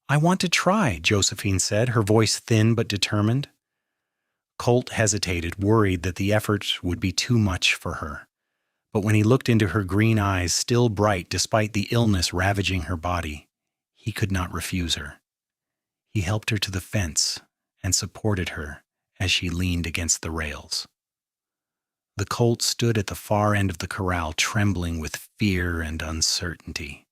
"I want to try," Josephine said, her voice thin but determined. Colt hesitated, worried that the effort would be too much for her. But when he looked into her green eyes, still bright despite the illness ravaging her body, he could not refuse her. He helped her to the fence and supported her as she leaned against the rails. The colt stood at the far end of the corral, trembling with fear and uncertainty.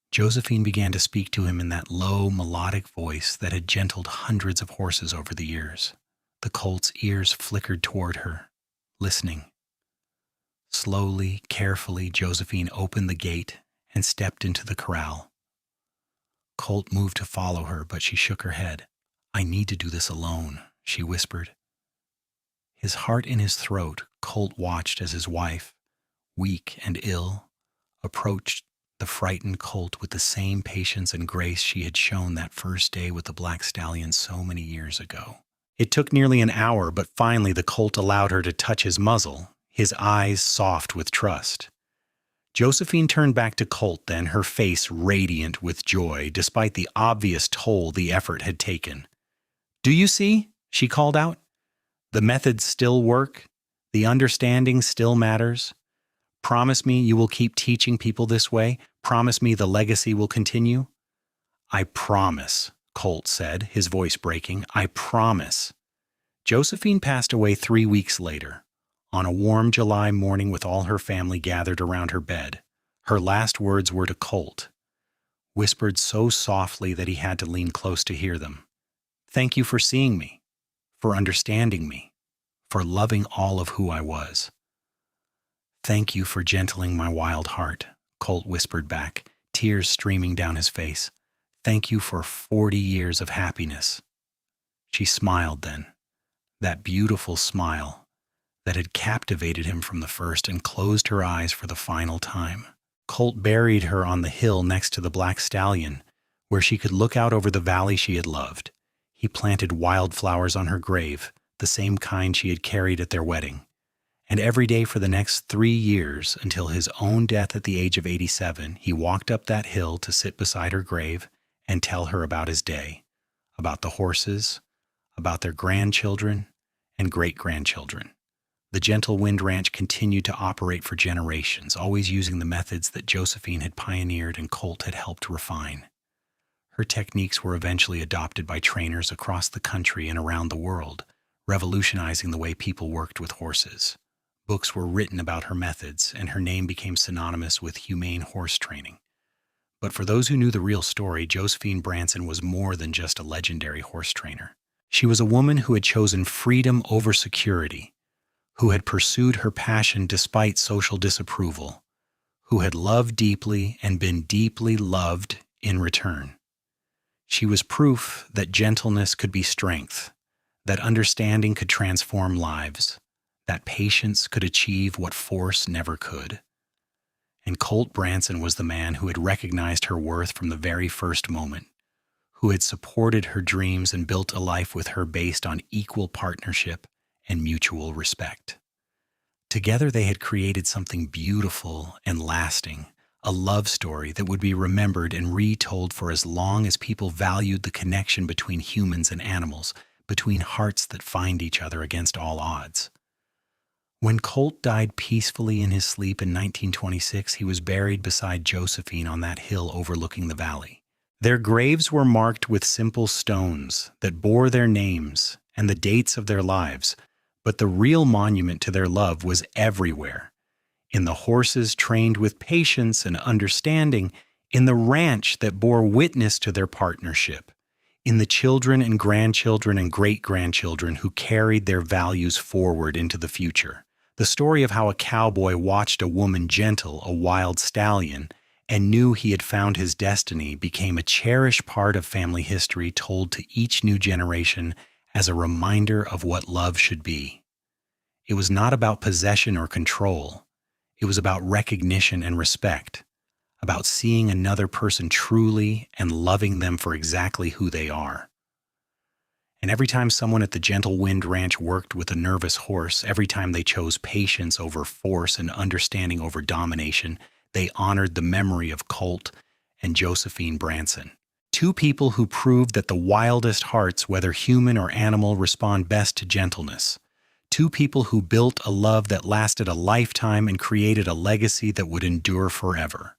Josephine began to speak to him in that low, melodic voice that had gentled hundreds of horses over the years. The colt's ears flickered toward her, listening. Slowly, carefully, Josephine opened the gate and stepped into the corral. Colt moved to follow her, but she shook her head. "I need to do this alone," she whispered. His heart in his throat, Colt watched as his wife, weak and ill, approached the frightened colt with the same patience and grace she had shown that first day with the black stallion so many years ago. It took nearly an hour, but finally the colt allowed her to touch his muzzle, his eyes soft with trust. Josephine turned back to Colt then, her face radiant with joy, despite the obvious toll the effort had taken. "Do you see?" she called out. "The methods still work. The understanding still matters. Promise me you will keep teaching people this way. Promise me the legacy will continue." "I promise," Colt said, his voice breaking. "I promise." Josephine passed away 3 weeks later, on a warm July morning with all her family gathered around her bed. Her last words were to Colt, whispered so softly that he had to lean close to hear them. "Thank you for seeing me, for understanding me, for loving all of who I was." "Thank you for gentling my wild heart," Colt whispered back, tears streaming down his face. "Thank you for 40 years of happiness." She smiled then, that beautiful smile that had captivated him from the first, and closed her eyes for the final time. Colt buried her on the hill next to the black stallion, where she could look out over the valley she had loved. He planted wildflowers on her grave, the same kind she had carried at their wedding. And every day for the next 3 years, until his own death at the age of 87, he walked up that hill to sit beside her grave and tell her about his day, about the horses, about their grandchildren and great-grandchildren. The Gentle Wind Ranch continued to operate for generations, always using the methods that Josephine had pioneered and Colt had helped refine. Her techniques were eventually adopted by trainers across the country and around the world, revolutionizing the way people worked with horses. Books were written about her methods, and her name became synonymous with humane horse training. But for those who knew the real story, Josephine Branson was more than just a legendary horse trainer. She was a woman who had chosen freedom over security, who had pursued her passion despite social disapproval, who had loved deeply and been deeply loved in return. She was proof that gentleness could be strength, that understanding could transform lives, that patience could achieve what force never could. And Colt Branson was the man who had recognized her worth from the very first moment, who had supported her dreams and built a life with her based on equal partnership and mutual respect. Together they had created something beautiful and lasting, a love story that would be remembered and retold for as long as people valued the connection between humans and animals, between hearts that find each other against all odds. When Colt died peacefully in his sleep in 1926, he was buried beside Josephine on that hill overlooking the valley. Their graves were marked with simple stones that bore their names and the dates of their lives, but the real monument to their love was everywhere. In the horses trained with patience and understanding, in the ranch that bore witness to their partnership, in the children and grandchildren and great-grandchildren who carried their values forward into the future. The story of how a cowboy watched a woman gentle a wild stallion and knew he had found his destiny became a cherished part of family history told to each new generation as a reminder of what love should be. It was not about possession or control. It was about recognition and respect, about seeing another person truly and loving them for exactly who they are. And every time someone at the Gentle Wind Ranch worked with a nervous horse, every time they chose patience over force and understanding over domination, they honored the memory of Colt and Josephine Branson. Two people who proved that the wildest hearts, whether human or animal, respond best to gentleness. Two people who built a love that lasted a lifetime and created a legacy that would endure forever.